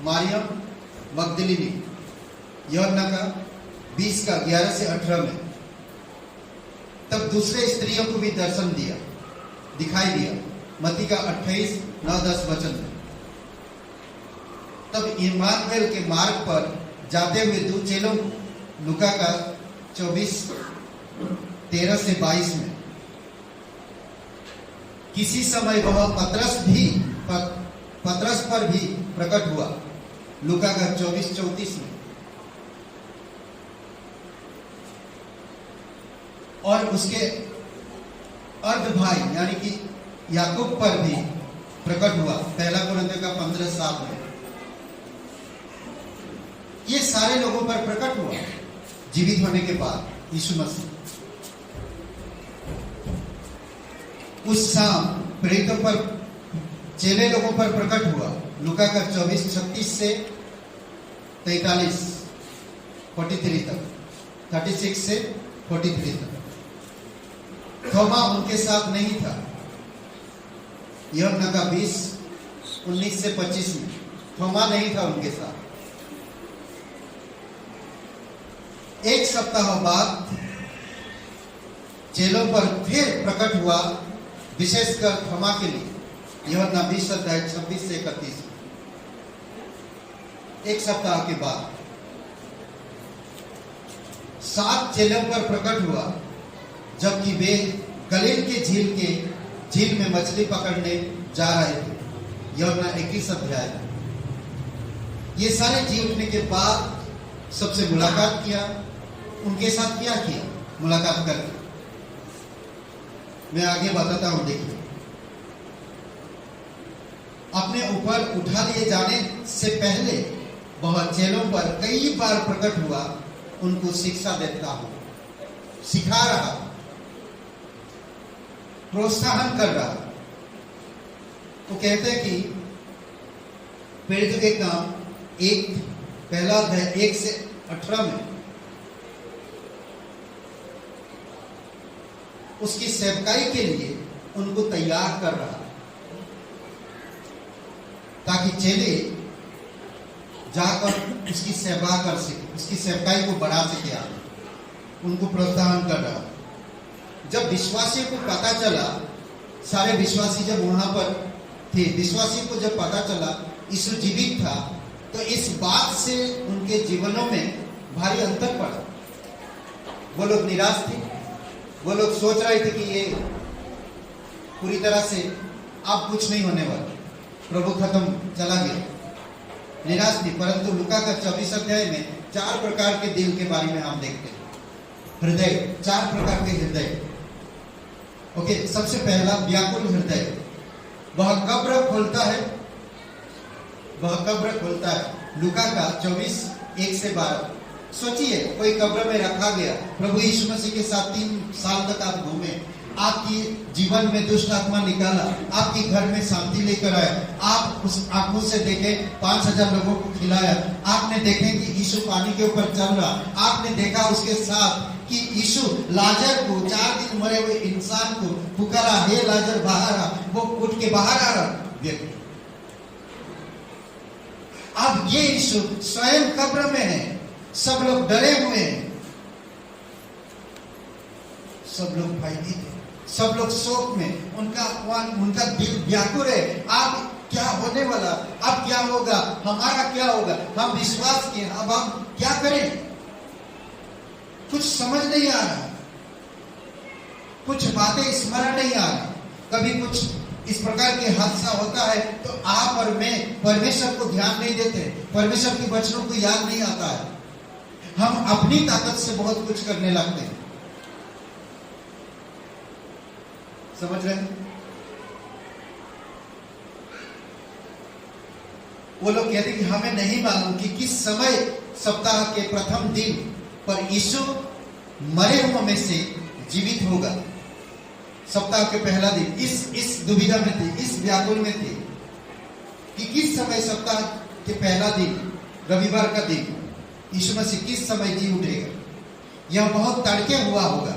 मारियम मगदलिनी, यूहन्ना का 20:11 से 18 में। तब दूसरे स्त्रियों को भी दर्शन दिखाई दिया, मत्ती का 28:9-10 वचन में। तब इम्मानुएल के मार्ग पर जाते हुए दो चेलों को, लूका का 24:13 से 22 में। किसी समय वह पतरस पर भी प्रकट हुआ, लूका का 24:34 में। और उसके अर्ध भाई यानी कि याकूब पर भी प्रकट हुआ, पहला कुरिन्थियों का 15:7 में। ये सारे लोगों पर प्रकट हुआ जीवित होने के बाद यीशु मसीह। उस शाम प्रेरितों पर, चेले लोगों पर प्रकट हुआ, लूका का 24:36 से 43। 43 तक, 36 से 43 तक। थोमा उनके साथ नहीं था। यूहन्ना का 20, 19 से 25 में थोमा नहीं था उनके साथ। एक सप्ताह बाद चेलों पर फिर प्रकट हुआ, विशेषकर थोमा के लिए। यूहन्ना 20 अध्याय 26 से 31। एक सप्ताह के बाद 7 चेलों पर प्रकट हुआ, जबकि वे गलील के झील में मछली पकड़ने जा रहे थे। यूहन्ना 21 अध्याय। ये सारे जी उठने के बाद सबसे मुलाकात किया। उनके साथ क्या किया? मुलाकात करके मैं आगे बताता हूं। देखिए, अपने ऊपर उठा लिए जाने से पहले वह चेलों पर कई बार प्रकट हुआ, उनको शिक्षा देता हूं, सिखा रहा, प्रोत्साहन कर रहा। तो कहते हैं कि प्रेरितों के काम 1 पहला अध्याय 1 से 18 में उसकी सेवकाई के लिए उनको तैयार कर रहा, ताकि चेले जाकर उसकी सेवा कर सके, उसकी सेवकाई को बढ़ा सके। आगे उनको प्रोत्साहन कर रहा। जब विश्वासियों को पता चला, सारे विश्वासी जब वहां पर थे, विश्वासियों को जब पता चला यीशु जीवित था, तो इस बात से उनके जीवनों में भारी अंतर पड़ा। वो लोग निराश थे। वो लोग सोच रहे थे कि ये पूरी तरह से अब कुछ नहीं होने वाला, प्रभु खत्म चला गया, निराश थी। परंतु लूका का 24 अध्याय में 4 प्रकार के दिल के बारे में हम देखते हैं। हृदय, 4 प्रकार के हृदय। ओके, सबसे पहला व्याकुल हृदय। वह कब्र खोलता है। लूका का 24, 1 से 12। सोचिए, कोई कब्र में रखा गया, प्रभु यीशु मसीह के साथ 3 साल तक आप घूमे, आपकी जीवन में दुष्ट आत्मा निकाला, आपके घर में शांति लेकर आया, आप उस आंखों से देखे 5000 लोगों को खिलाया, आपने देखे कि यीशु पानी के ऊपर चल रहा, आपने देखा उसके साथ कि यीशु लाजर को, 4 दिन मरे हुए इंसान को पुकारा, हे लाजर बाहर आ, वो उठ के बाहर आ रहा व्यक्ति। अब ये यीशु स्वयं कब्र में है, सब लोग डरे हुए हैं, सब लोग भयभीत हैं, सब लोग शोक में, उनका दिल व्याकुल है। अब क्या होने वाला, अब क्या होगा, हमारा क्या होगा? हम विश्वास किए, अब हम क्या करें? कुछ समझ नहीं आ रहा, कुछ बातें स्मरण नहीं आ रही। कभी कुछ इस प्रकार के हादसा होता है तो आप और मैं परमेश्वर को ध्यान नहीं देते, परमेश्वर के वचनों को याद नहीं आता है, हम अपनी ताकत से बहुत कुछ करने लगते हैं। समझ रहे हैं? वो लोग कहते कि हमें नहीं मालूम कि किस समय सप्ताह के प्रथम दिन पर यीशु मरे हुओं में से जीवित होगा। सप्ताह के पहला दिन इस दुविधा में थे, इस व्याकुल में थे कि किस समय सप्ताह के पहला दिन, रविवार का दिन, यीशु मसीह किस समय जी उठेगा। यह बहुत तड़के हुआ होगा।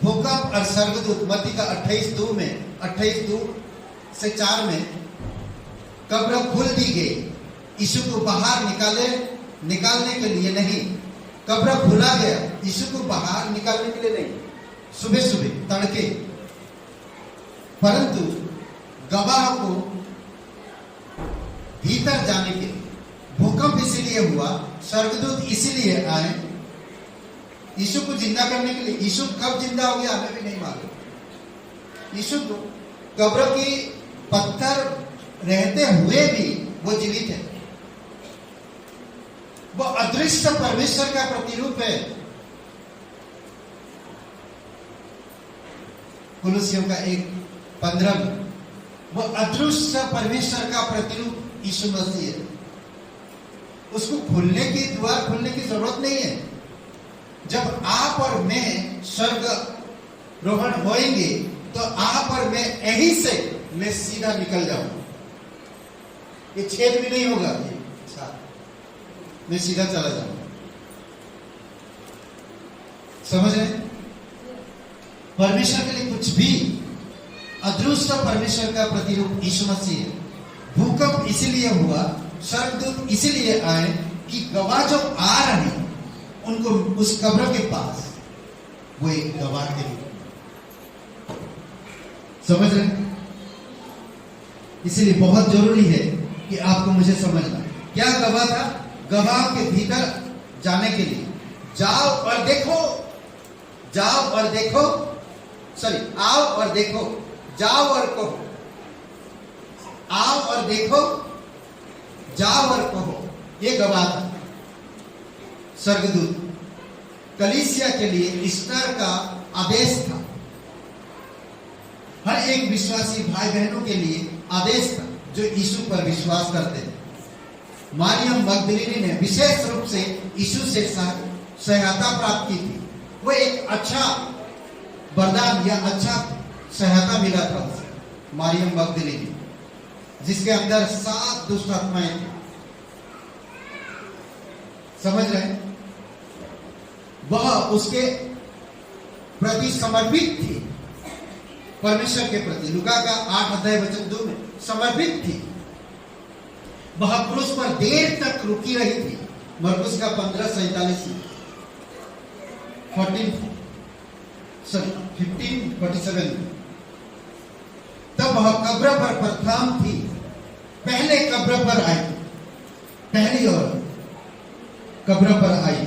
भूकंप और स्वर्गदूत, मत्ती का 28:2 से 4 में कब्र खोल दी गई। यीशु को बाहर निकालने के लिए नहीं, कब्र खुला गया, यीशु को बाहर निकालने के लिए नहीं, सुबह तड़के। परंतु गवाह को भीतर जाने के लिए भूकंप इसीलिए हुआ, स्वर्गदूत इसीलिए आए यीशु को जिंदा करने के लिए। यीशु कब जिंदा हो गया हमें भी नहीं मालूम। यीशु को कब्र की पत्थर रहते हुए भी वो जीवित है। वो अदृश्य परमेश्वर का प्रतिरूप है। कुलुसियों का 1:15 में वो अदृश्य परमेश्वर का प्रतिरूप यीशु मसीह है। उसको खोलने की, द्वार खोलने की जरूरत नहीं है। जब आप और मैं स्वर्ग रोहण होएंगे तो आप और मैं यहीं से मैं सीधा निकल जाऊंगा, ये छेद भी नहीं होगा, मैं सीधा चला जाऊंगा। समझ रहे हैं? परमेश्वर के लिए कुछ भी अदृश्य परमेश्वर का प्रतिरूप यीशु मसीह है। भूकंप इसीलिए हुआ, स्वर्गदूत इसीलिए आए कि गवाह जो आ रहे हैं उनको उस कब्र के पास वो एक गवाह के लिए, समझ रहे हैं? इसलिए बहुत जरूरी है कि आपको मुझे समझना क्या गवाह था। गवाह के भीतर जाने के लिए जाओ और देखो, जाओ और देखो, सॉरी आओ और देखो, जाओ और कहो, आओ और देखो, जाओ और कहो, ये गवाह था। स्वर्गदूत कलीसिया के लिए ईस्टर का आदेश था, हर एक विश्वासी भाई बहनों के लिए आदेश था जो यीशु पर विश्वास करते हैं। मारियम मगदलीनी ने विशेष रूप से यीशु से सहायता प्राप्त की थी। वो एक अच्छा वरदान या अच्छा सहायता मिला था उसे, मारियम मगदलीनी, जिसके अंदर 7 दुष्ट आत्माएं थी। समझ रहे हैं? वह उसके प्रति समर्पित थी, परमेश्वर के प्रति। लूका का 8 अध्याय वचन 2 में समर्पित थी। वह क्रूस पर देर तक रुकी रही थी। मरकुस का 15:47 में 15:47 में। तब वह कब्र पर प्रथम थी, पहले कब्र पर आई, पहली और कब्र पर आई।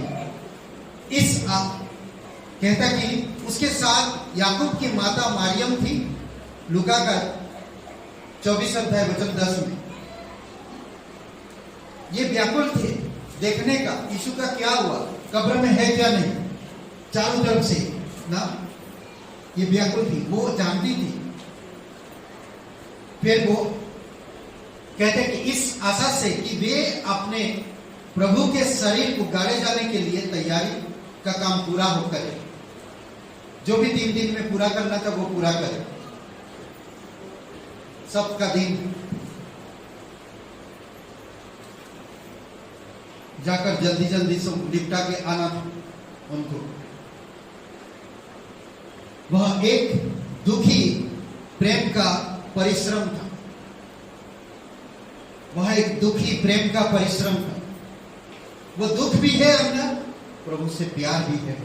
कहता कि उसके साथ याकूब की माता मारियम थी। लूका का 24 अध्याय वचन 10 में। ये व्याकुल थे देखने का यीशु का क्या हुआ, कब्र में है क्या नहीं, चारों तरफ से ना, ये व्याकुल थी, वो जानती थी। फिर वो कहते कि इस आशा से कि वे अपने प्रभु के शरीर को गाड़े जाने के लिए तैयारी का काम पूरा हो करे, जो भी 3 दिन में पूरा करना था वो पूरा करे। सबका दिन जाकर जल्दी जल्दी से निपटा के आना था उनको। वह एक दुखी प्रेम का परिश्रम था, वह एक दुखी प्रेम का परिश्रम था। वो दुख भी है अंदर, प्रभु से प्यार भी है।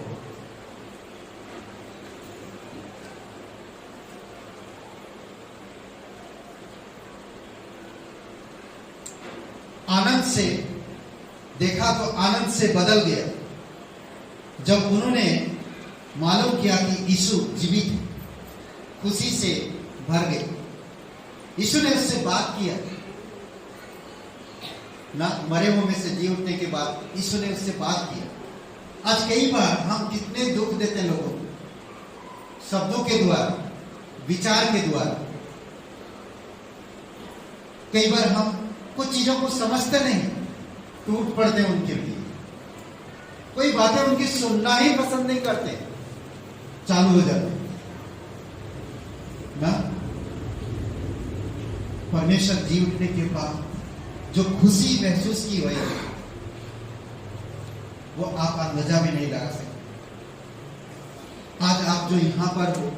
आनंद से देखा तो आनंद से बदल गया जब उन्होंने मालूम किया कि यीशु जीवित है। खुशी से भर गए। यीशु ने उससे बात किया ना, मरे हुए में से जी उठने के बाद यीशु ने उससे बात किया। आज कई बार हम कितने दुख देते हैं लोगों को, शब्दों के द्वारा, विचार के द्वारा। कई बार हम कुछ चीजों को समझते नहीं, टूट पड़ते हैं उनके लिए। कोई बातें उनकी सुनना ही पसंद नहीं करते, चालू हो जाते ना। परमेश्वर जी उठने के बाद जो खुशी महसूस की हुई है वो आप अंदाजा भी नहीं लगा सकते। आज आप जो यहां पर हो,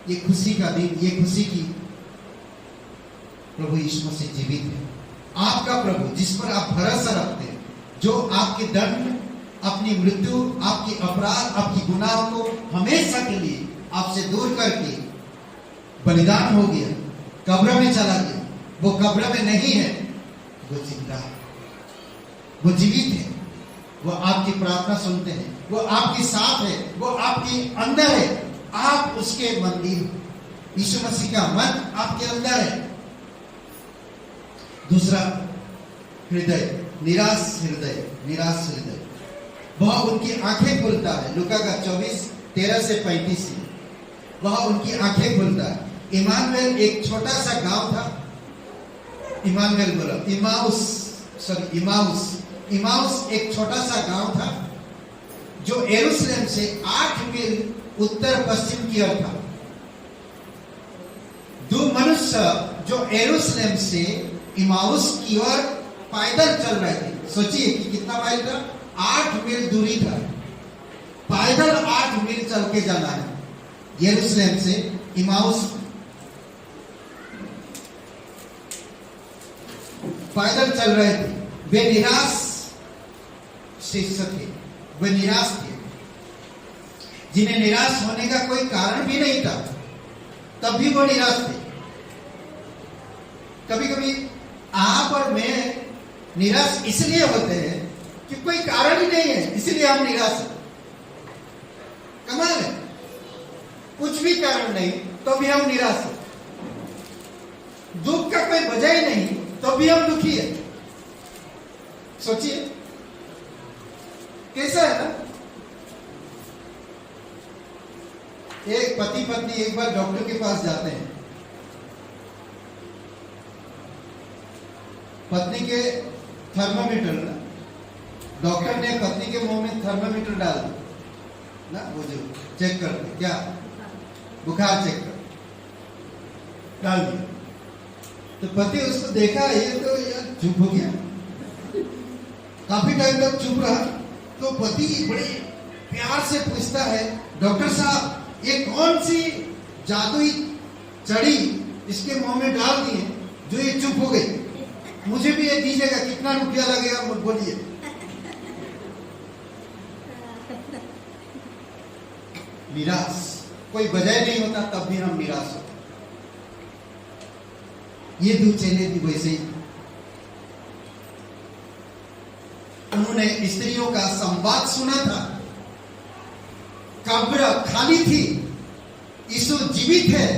ये खुशी का दिन, ये खुशी की प्रभु यीशु मसीह जीवित है। आपका प्रभु जिस पर आप भरोसा रखते हैं, जो आपके दंड, अपनी मृत्यु, आपकी अपराध, आपकी गुनाहों को हमेशा के लिए आपसे दूर करके बलिदान हो गया, कब्र में चला गया। वो कब्र में नहीं है, वो जिंदा है, वो जीवित है। वो आपकी प्रार्थना सुनते हैं, वो आपके साथ है, वो आपके अंदर है। आप उसके मंदिर, यीशु मसीह का मन आपके अंदर है। दूसरा, हृदय, निराश हृदय, निराश हृदय। वह उनकी आंखें खुलता है। लूका का 24:13 से 35 में वह उनकी आंखें खुलता है। इमानुएल एक छोटा सा गांव था। इमानुएल बोला, इमाउस एक छोटा सा गांव था जो यरूशलेम से 8 मील उत्तर पश्चिम की ओर था। 2 मनुष्य जो यरूशलेम से इमाउस की ओर पैदल चल रहे थे। सोचिए कि कितना माइल था, 8 मील दूरी था, पैदल 8 मील चल के जाना है यरूशलेम से इमाउस। पैदल चल रहे थे, वे निराश शिष्य थे, वे निराश थे, जिन्हें निराश होने का कोई कारण भी नहीं था, तब भी वो निराश थे। कभी कभी आप और मैं निराश इसलिए होते हैं कि कोई कारण ही नहीं है, इसलिए हम निराश हैं। कमाल है, कुछ भी कारण नहीं तो भी हम निराश हैं। दुख का कोई वजह ही नहीं तो भी हम दुखी है। सोचिए कैसा है ना। एक पति पत्नी एक बार डॉक्टर के पास जाते हैं। पत्नी के थर्मामीटर ना, डॉक्टर ने पत्नी के मुंह में थर्मामीटर डाल दिया ना, वो जो चेक करते क्या बुखार चेक कर डाल दिया। तो पति उसको देखा, ये तो यार चुप हो गया, काफी टाइम तक चुप रहा। तो पति बड़े प्यार से पूछता है, डॉक्टर साहब ये कौन सी जादुई चढ़ी इसके मुंह में डाल दी है जो ये चुप हो गई? मुझे भी ये दीजिएगा, कितना रुपया लगेगा बोलिए। निराश, कोई वजह नहीं होता तब भी हम निराश होते। ये 2 चेले भी वैसे ही, उन्होंने स्त्रियों का संवाद सुना था, कब्र खाली थी, यीशु जीवित है।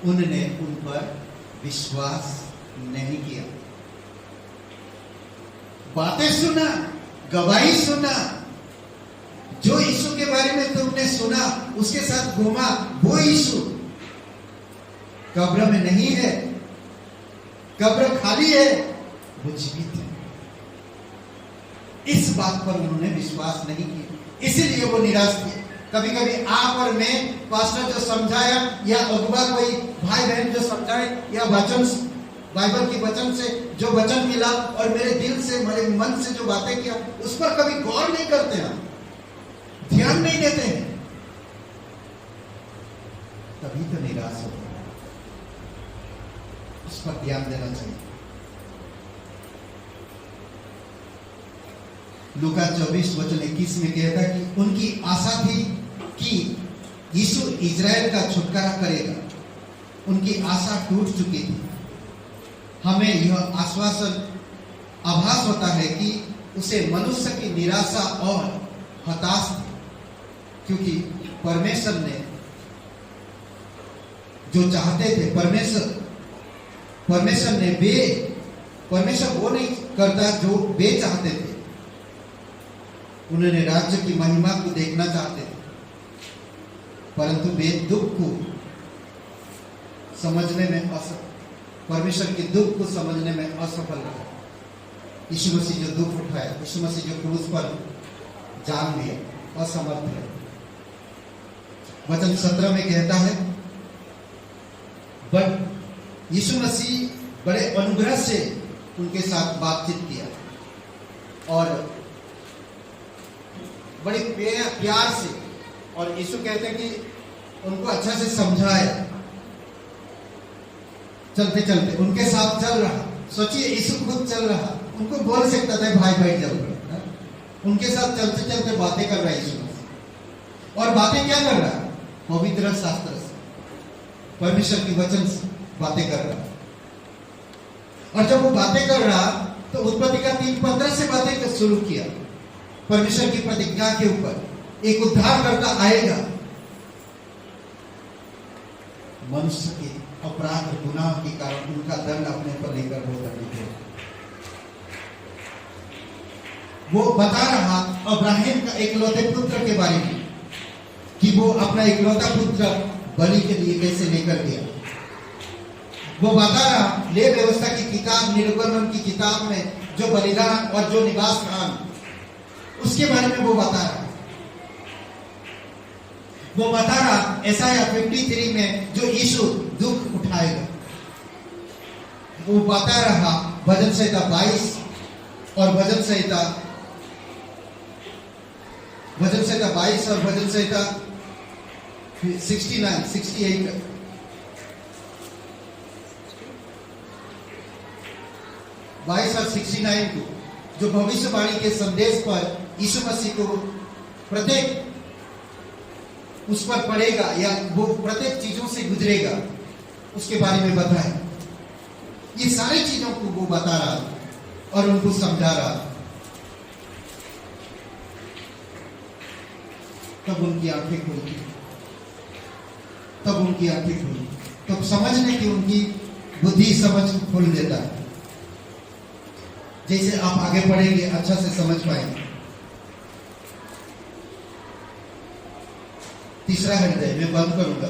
उन्होंने उन पर विश्वास नहीं किया। बातें सुना, गवाही सुना, जो यीशु के बारे में तुमने सुना उसके साथ घूमा, वो यीशु कब्र में नहीं है, कब्र खाली है, वो जीवित है। इस बात पर उन्होंने विश्वास नहीं किया, इसीलिए वो निराश थे। कभी कभी आप और मैं, पास्टर जो समझाया या अगुआ कोई भाई बहन जो समझाए, या वचन बाइबल की वचन से जो वचन मिला और मेरे दिल से मेरे मन से जो बातें किया, उस पर कभी गौर नहीं करते हैं, ध्यान नहीं देते हैं, तभी तो निराश होते हैं। उस पर ध्यान देना चाहिए। लूका 24:21 में कहता है कि उनकी आशा थी कि यीशु इजराइल का छुटकारा करेगा। उनकी आशा टूट चुकी थी। हमें यह आश्वासन आभास होता है कि उसे मनुष्य की निराशा और हताश थी, क्योंकि परमेश्वर ने जो चाहते थे, परमेश्वर वो नहीं करता जो वे चाहते थे। उन्होंने राज्य की महिमा को देखना चाहते थे, परंतु वे दुख को समझने में परमेश्वर के दुख को समझने में असफल रहे। यीशु मसीह जो दुख उठाया, यीशु मसीह जो क्रूस पर जान दिया, असमर्थ है। वचन 17 में कहता है, बट यीशु मसीह बड़े अनुग्रह से उनके साथ बातचीत किया और बड़े प्यार से, और यीशु कहते हैं कि उनको अच्छा से समझाया। चलते चलते उनके साथ चल रहा। सोचिए, यीशु खुद चल रहा, उनको बोल सकता था भाई बैठ जाओ, उनके साथ चलते चलते बातें कर रहा है यीशु मसीह। और बातें क्या कर रहा? पवित्र शास्त्र से, परमेश्वर की वचन से बातें कर रहा। और जब वो बातें कर रहा तो उत्पत्ति का 3:15 से बातें शुरू किया। परमेश्वर की प्रतिज्ञा के ऊपर एक उद्धारकर्ता आएगा, मनुष्य के अपराध और गुनाह के कारण उनका दंड अपने पर लेकर वो करने के। वो बता रहा अब्राहम का इकलौते पुत्र के बारे में कि वो अपना इकलौता पुत्र बलि के लिए कैसे लेकर गया। वो बता रहा ले व्यवस्था की किताब, निर्गमन की किताब में जो बलिदान और जो निवास स्थान, उसके बारे में वो बता रहा। वो बता रहा यशायाह 53 में जो यीशु दुख उठाएगा। वो बता रहा भजन संहिता 22 और भजन संहिता भजन संहिता 22 और भजन संहिता 69, 68 तक। बाईस और 69 को, जो भविष्यवाणी के संदेश पर यीशु मसीह को प्रत्येक उस पर पड़ेगा या वो प्रत्येक चीजों से गुजरेगा, उसके बारे में बताया। ये सारी चीजों को वो बता रहा और उनको समझा रहा। तब उनकी आंखें खुली, तब उनकी आंखें खुली, तब समझने की उनकी बुद्धि समझ खुल देता है। जैसे आप आगे पढ़ेंगे अच्छा से समझ पाएंगे। तीसरा हृदय मैं बंद करूंगा,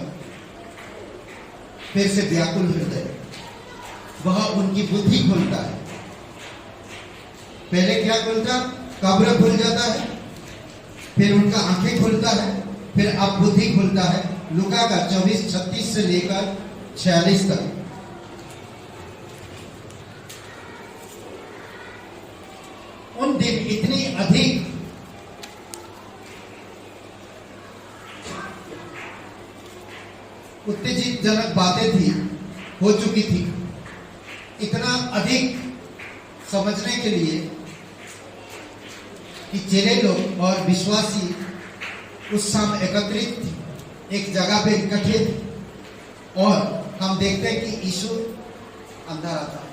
फिर से व्याकुल हृदय, वह उनकी बुद्धि खुलता है। पहले क्या खुलता? कब्र खुल जाता है, फिर उनका आंखें खुलता है, फिर अब बुद्धि खुलता है। लूका का 24:36 से लेकर 46 तक। उन दिन इतनी अधिक उत्तेजित जनक बातें थी, हो चुकी थी, इतना अधिक समझने के लिए कि चेले लोग और विश्वासी उस समय एकत्रित थे, एक जगह पे इकट्ठे थे। और हम देखते हैं कि यीशु अंदर आता है।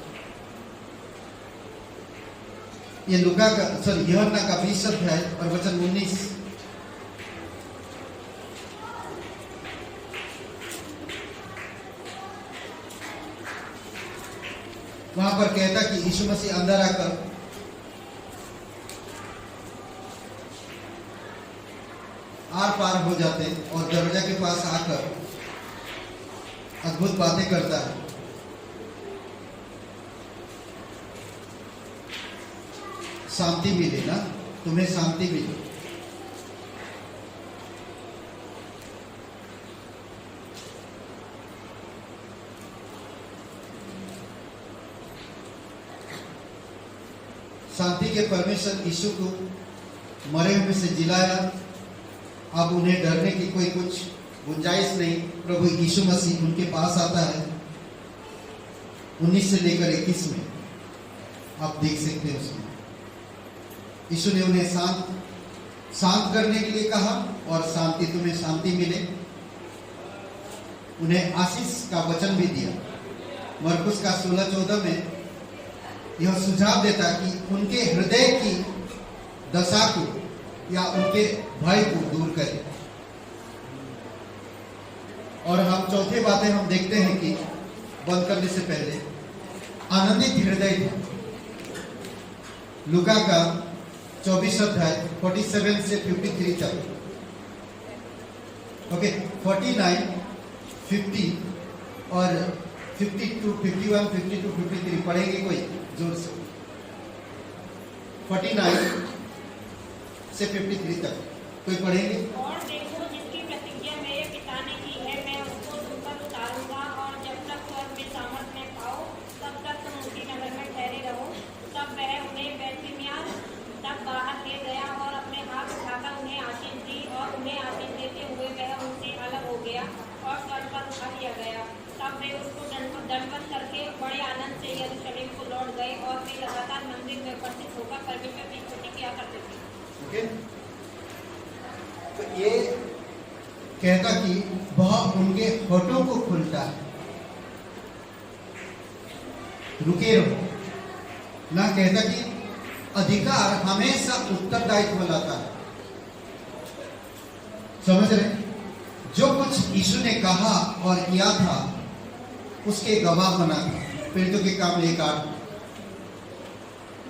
ये लूका का यूहन्ना का 20 अध्याय और वचन 19। वहां पर कहता कि यीशु मसीह अंदर आकर आर पार हो जाते और दरवाजा के पास आकर अद्भुत बातें करता है। शांति मिले ना, तुम्हें शांति मिले। शांति के परमेश्वर यीशु को मरे हुए से जिलाया। अब उन्हें डरने की कोई कुछ गुंजाइश नहीं। प्रभु यीशु मसीह उनके पास आता है। 19 से लेकर 21 में आप देख सकते हैं। उसमें यीशु ने उन्हें शांत करने के लिए कहा और शांति, तुम्हें शांति मिले। उन्हें आशीष का वचन भी दिया। मरकुस का 16:14 में यह सुझाव देता कि उनके हृदय की दशा को या उनके भय को दूर करे। और हम चौथी बातें हम देखते हैं कि बंद करने से पहले आनंदित हृदय था। लूका का 24 अध्याय 47 से 53 तक। ओके, 49, 50 और 52, 51, 52, 53 पढ़ेंगे कोई जोर से। 49 से 53 तक कोई पढ़ेंगे? और देखो, जिसकी प्रतिज्ञा मेरे पिता ने की है, मैं उसको तुम पर उतारूंगा, और जब तक स्वर्ग में सामर्थ में पाओ तब तक तुम उसी नगर में ठहरे रहो। तब वह उन्हें बैतनिय्याह तक बाहर ले गया और अपने हाथ उठाकर उन्हें आशीष दी, और उन्हें आशीष देते हुए वह उनसे अलग हो गया और स्वर्ग पर उठा लिया गया। तब वे उसको दंडवत करके बड़े आनंद से यरूशलेम को लौट गए, और वे लगातार मंदिर में उपस्थित होकर परमेश्वर की स्तुति किया करते थे। ओके, तो ये कहता कि वह उनके होठों को खुलता है। रुके रहो ना, कहता कि अधिकार हमेशा उत्तरदायित्व लाता है। समझ रहे? जो कुछ यीशु ने कहा और किया था उसके गवाह बना था। पीड़ितों के काम 1:8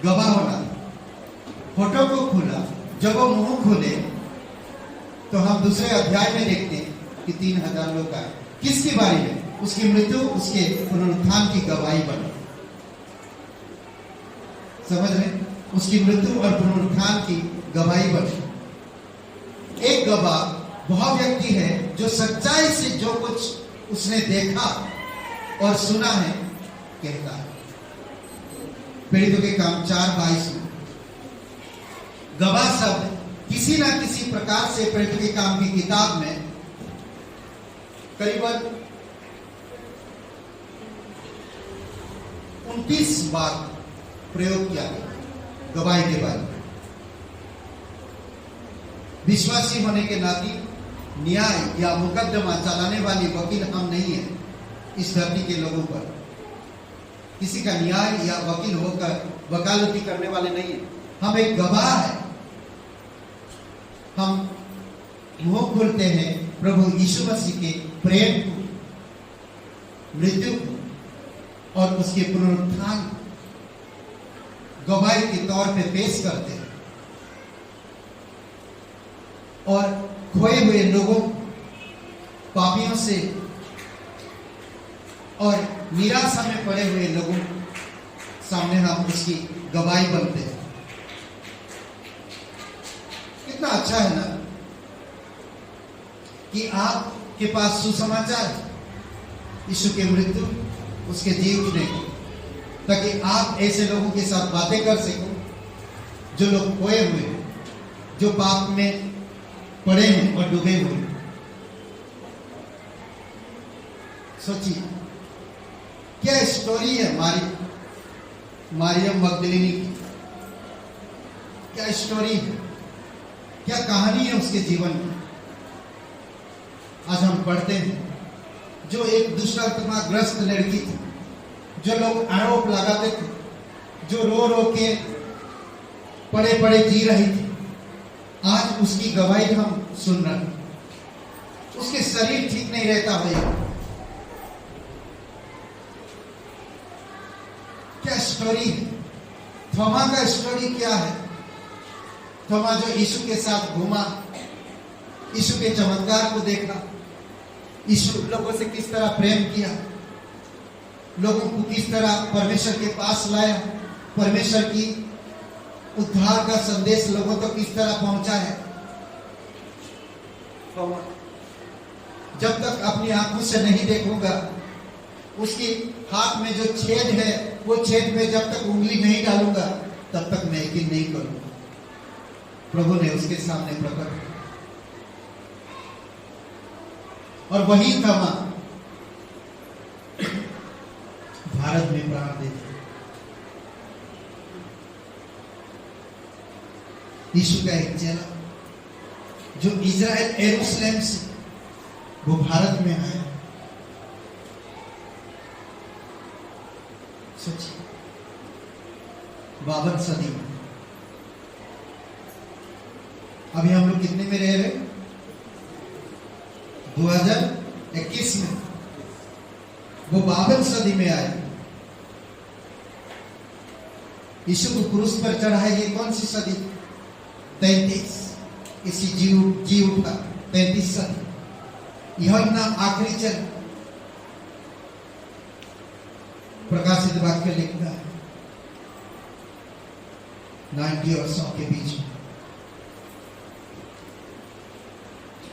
गवाह होना था। होठों को खुला। जब वो मुंह खोले तो हम दूसरे अध्याय में देखते हैं कि 3000 लोग आए। किसके बारे में? उसकी मृत्यु, उसके पुनरुत्थान की गवाही बनी। समझ रहे? उसकी मृत्यु और पुनरुत्थान की गवाही बनी। एक गवाह वह व्यक्ति है जो सच्चाई से जो कुछ उसने देखा और सुना है कहता है। पीड़ितों के काम 4:22 में गवाह शब्द किसी किसी ना किसी प्रकार से प्रेरित के काम की किताब में करीबन 29 बार प्रयोग किया गया गवाही के बारे में। विश्वासी होने के नाते न्याय या मुकदमा चलाने वाली वकील हम नहीं है इस धरती के लोगों पर। किसी का न्याय या वकील होकर वकालती करने वाले नहीं है। हम एक गवाह है। हम मुंह खोलते हैं प्रभु यीशु मसीह के प्रेम को, मृत्यु को और उसके पुनरुत्थान गवाही के तौर पे पेश करते हैं और खोए हुए लोगों, पापियों से और निराशा में पड़े हुए लोगों सामने हम उसकी गवाही बनते हैं। कितना अच्छा है ना कि आपके पास सुसमाचार है यीशु के मृत्यु, उसके जी उठने की, ताकि आप ऐसे लोगों के साथ बातें कर सको जो लोग खोए हुए हैं, जो पाप में पड़े हैं और डूबे हुए हैं। सोचिए क्या स्टोरी है मारियम मगदलिनी की, क्या स्टोरी है, क्या कहानी है उसके जीवन में। आज हम पढ़ते हैं जो एक दुष्टग्रस्त लड़की थी, जो लोग आरोप लगाते थे, जो रो रो के पड़े पड़े जी रही थी, आज उसकी गवाही हम सुन रहे हैं। उसके शरीर ठीक नहीं रहता भाई। क्या स्टोरी है। थोमा का स्टोरी क्या है। थोमा जो यीशु के साथ घूमा, यीशु के चमत्कार को देखा, यीशु लोगों से किस तरह प्रेम किया, लोगों को किस तरह परमेश्वर के पास लाया, परमेश्वर की उद्धार का संदेश लोगों तक किस तरह पहुंचा है। जब तक अपनी आंखों से नहीं देखूंगा, उसके हाथ में जो छेद है वो छेद में जब तक उंगली नहीं डालूंगा तब तक मैं यकीन नहीं करूंगा। प्रभु ने उसके सामने प्रकट, और वही थमा भारत में प्राण दे दिया। यीशु का एक चेला जो इजराइल यरूशलेम से वो भारत में आया। सोचिए 52 सदी में। अभी हम लोग कितने में रह रहे? 2021 में। वो 52 सदी में आए। यीशु को क्रूस पर चढ़ाए, ये कौन सी सदी? 33। इसी जी उठा 33 सदी। यूहन्ना आखिरी चल प्रकाशित वाक्य लिखता है 90 और 100 के बीच में।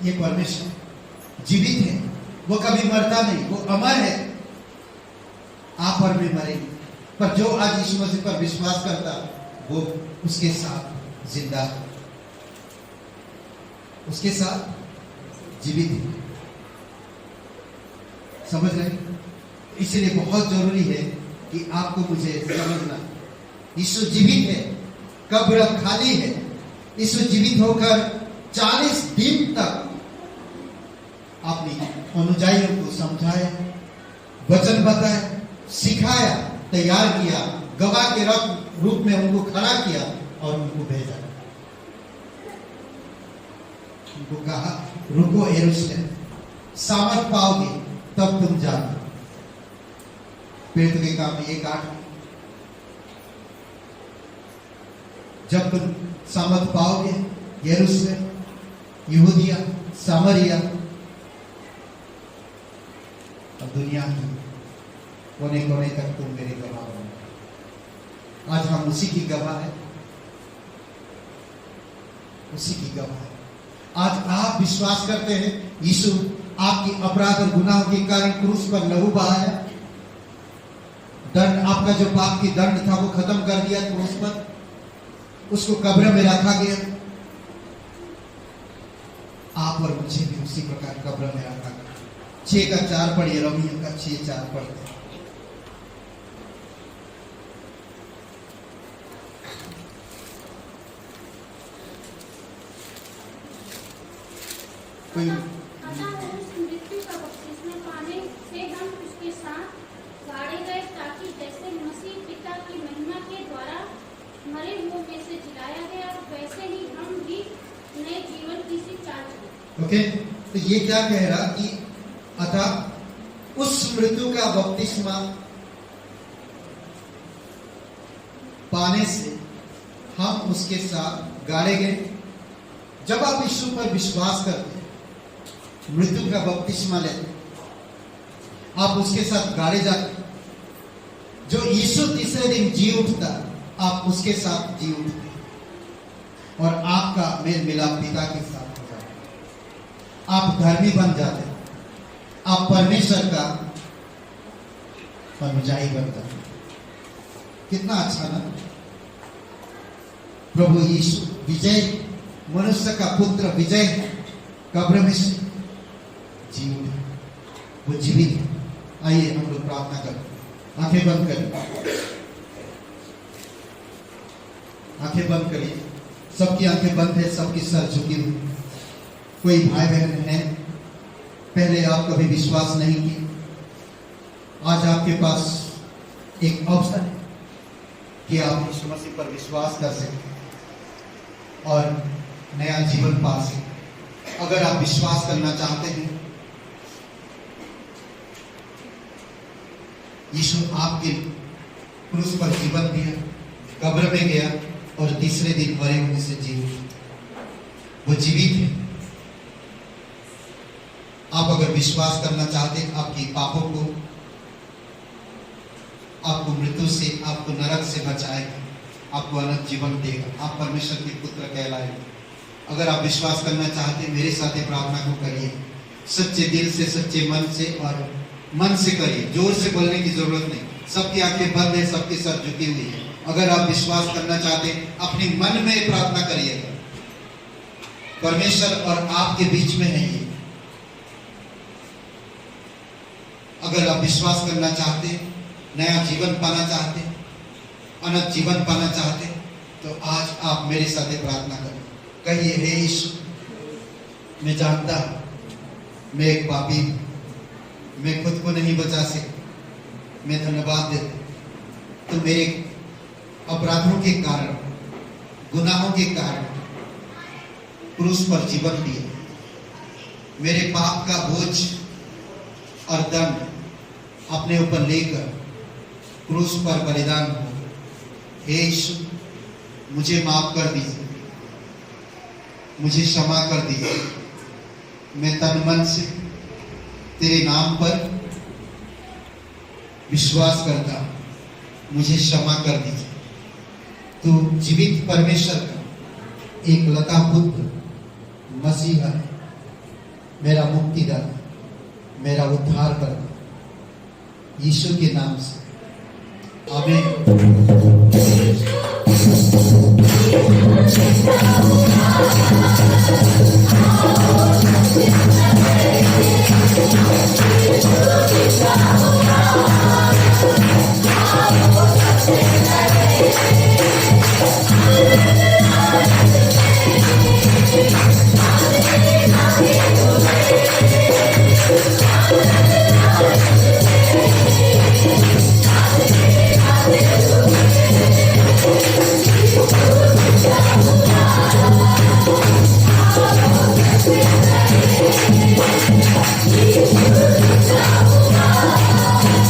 ये परमेश्वर जीवित है, वो कभी मरता नहीं, वो अमर है। आप और मैं मरेंगे, पर जो आज यीशु मसीह पर विश्वास करता वो उसके साथ जिंदा है, उसके साथ जीवित है। समझ रहे? इसलिए बहुत जरूरी है कि आपको मुझे समझना, यीशु जीवित है, कब्र खाली है। यीशु जीवित होकर 40 दिन तक अपनी अनुयायियों को समझाया, वचन बताया, सिखाया, तैयार किया, गवाह के रूप में उनको खड़ा किया और उनको भेजा। उनको कहा रुको यरूशलेम, सामर्थ पाओगे तब तुम जाओ। प्रेरितों के काम 1:8, जब तुम सामर्थ पाओगे यरूशलेम, यहूदिया, सामरिया और दुनिया की कोने कोने तक तुम मेरे गवाह हो। आज हम उसी की गवाह है, उसी की गवाह है। आज आप विश्वास करते हैं यीशु आपकी अपराध और गुनाहों के कारण क्रूस पर लहू बहाया, दंड, आपका जो पाप की दंड था वो खत्म कर दिया क्रूस पर, उसको कब्र में रखा गया, आप और मुझे भी उसी प्रकार कब्र में रखा। 6 का 4 पढ़िए, रोमियो का 6:4 पढ़ते। कोई अतः उस मृत्यु का बपतिस्मा पाने से हम उसके साथ गाड़े गए, ताकि जैसे मसीह पिता की महिमा के द्वारा मरे हुओं में से जिलाया गया, वैसे ही हम भी नए जीवन की सी चाल चलें। ओके, तो ये क्या कह रहा कि अतः उस मृत्यु का बपतिस्मा पाने से हम उसके साथ गाड़े गए। जब आप यीशु पर विश्वास करते, मृत्यु का बपतिस्मा लेते, आप उसके साथ गाड़े जाते। जो यीशु तीसरे दिन जी उठता, आप उसके साथ जी उठते और आपका मेल मिलाप पिता के साथ हो जाता। आप धर्मी बन जाते, आप परमेश्वर का अनुयायी बन जाते। कितना अच्छा ना। प्रभु यीशु विजय, मनुष्य का पुत्र विजय कब्र में से जी उठे, वो जीवित है। आइए हम लोग प्रार्थना करें, आंखें बंद करिए, आंखें बंद करिए। सबकी आंखें बंद है, सबकी सर झुकी हुई। कोई भाई बहन है पहले आप कभी विश्वास नहीं किए, आज आपके पास एक अवसर है कि आप यीशु मसीह पर विश्वास कर सकें और नया जीवन पा सकें। अगर आप विश्वास करना चाहते हैं, यीशु आपके क्रूस पर जीवन दिया, कब्र में गया और तीसरे दिन मरे होने से जी वो जीवित है। आप अगर विश्वास करना चाहते हैं, आपकी पापों को, आपको मृत्यु से, आपको नरक से बचाएगा, आपको अनंत जीवन देगा, आप परमेश्वर के पुत्र कहलाएंगे। अगर आप विश्वास करना चाहते हैं, मेरे साथ प्रार्थना को करिए, सच्चे दिल से, सच्चे मन से और मन से करिए। जोर से बोलने की जरूरत नहीं, सबकी आंखें बंद है, सबकी सर झुकी हुई है। अगर आप विश्वास करना चाहते हैं, अपने मन में प्रार्थना करिएगा। परमेश्वर और आपके बीच में है ये। अगर आप विश्वास करना चाहते, नया जीवन पाना चाहते, अनंत जीवन पाना चाहते, तो आज आप मेरे साथ प्रार्थना करें। कहिए, हे यीशु, मैं जानता हूं मैं एक पापी हूं, मैं खुद को नहीं बचा सकता। मैं धन्यवाद देता, तो मेरे अपराधों के कारण, गुनाहों के कारण क्रूस पर जीवन दिया। मेरे पाप का बोझ और दंड अपने ऊपर लेकर क्रूस पर बलिदान हो। हे यीशु, मुझे माफ कर दीजिए, मुझे क्षमा कर दीजिए। मैं तन मन से तेरे नाम पर विश्वास करता हूं, मुझे क्षमा कर दीजिए। तू जीवित परमेश्वर का एक लता पुत्र मसीहा है, मेरा मुक्तिदाता, मेरा उद्धार करता, यीशु के नाम से, आमीन।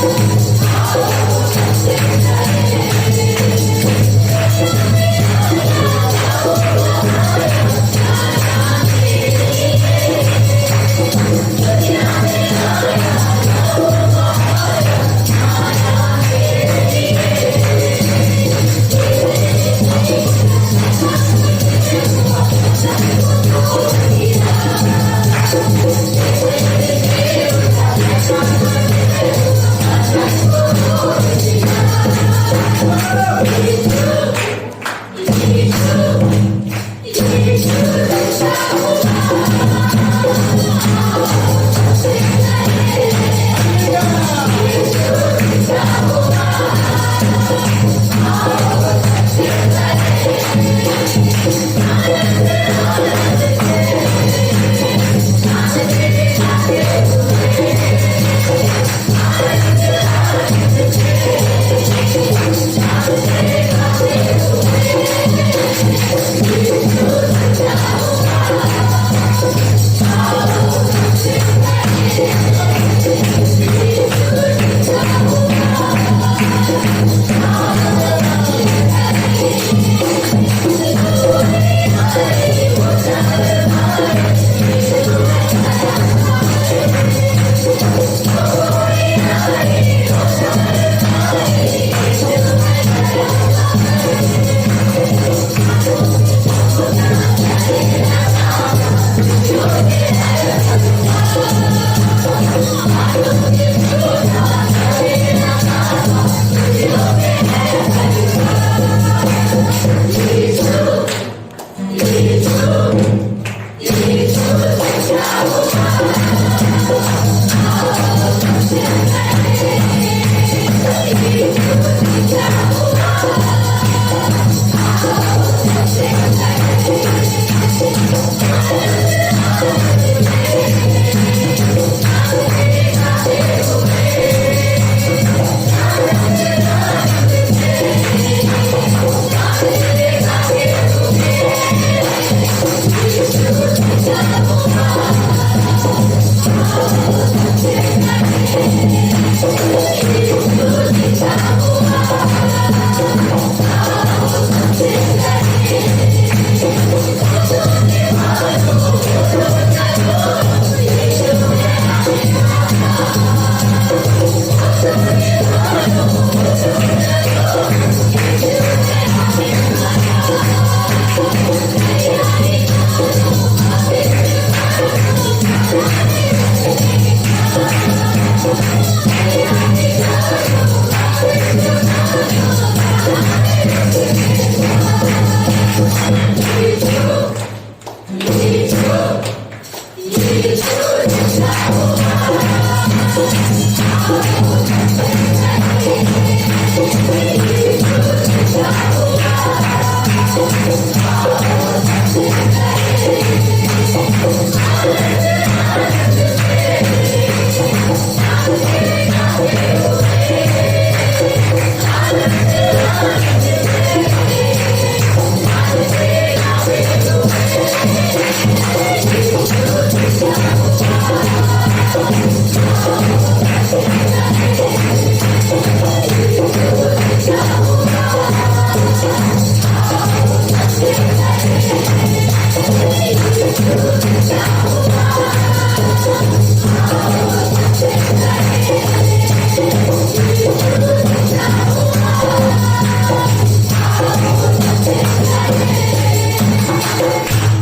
Thank you.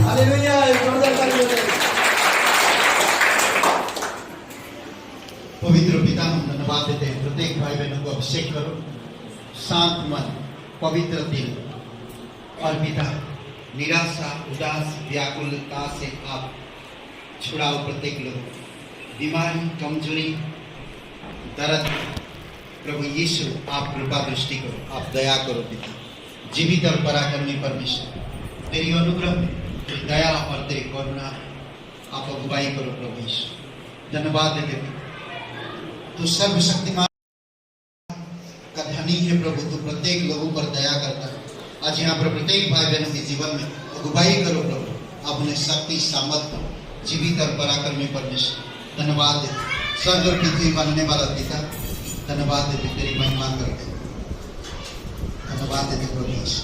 हालेलुया, एक जोरदार ताली बजाइए। पवित्र पिता, हम धन्यवाद देते हैं। प्रत्येक भाई बहनों को अभिषेक करो, शांत मन, पवित्र दिल। और पिता, निराशा, उदास, व्याकुलता से आप छुड़ाओ प्रत्येक लोग, बीमारी, कमजोरी, दर्द। प्रभु यीशु, आप कृपा दृष्टि करो, आप दया करो पिता। जीवित और पराक्रमी परमेश्वर, तेरी अनुग्रह में, तेरी दया और तेरी करुणा आप अगुवाई करो प्रभु यीशु। धन्यवाद देते पिता, तू सर्वशक्तिमान का धनी है प्रभु। तू प्रत्येक लोगों पर दया करता है। आज यहाँ पर प्रत्येक भाई बहनों के जीवन में अगुवाई करो प्रभु। आप उन्हें शक्ति, सामर्थ्य, जीवित और पराक्रमी परमेश्वर धन्यवाद देते। स्वर्ग और पृथ्वी बनने वाला पिता, धन्यवाद देते, तेरी महिमा करते, धन्यवाद देते प्रभु यीशु।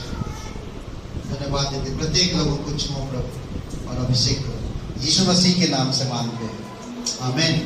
धन्यवाद देते, प्रत्येक लोगों को छुओ प्रभु और अभिषेक करो। यीशु मसीह के नाम से मांगते हैं, आमीन।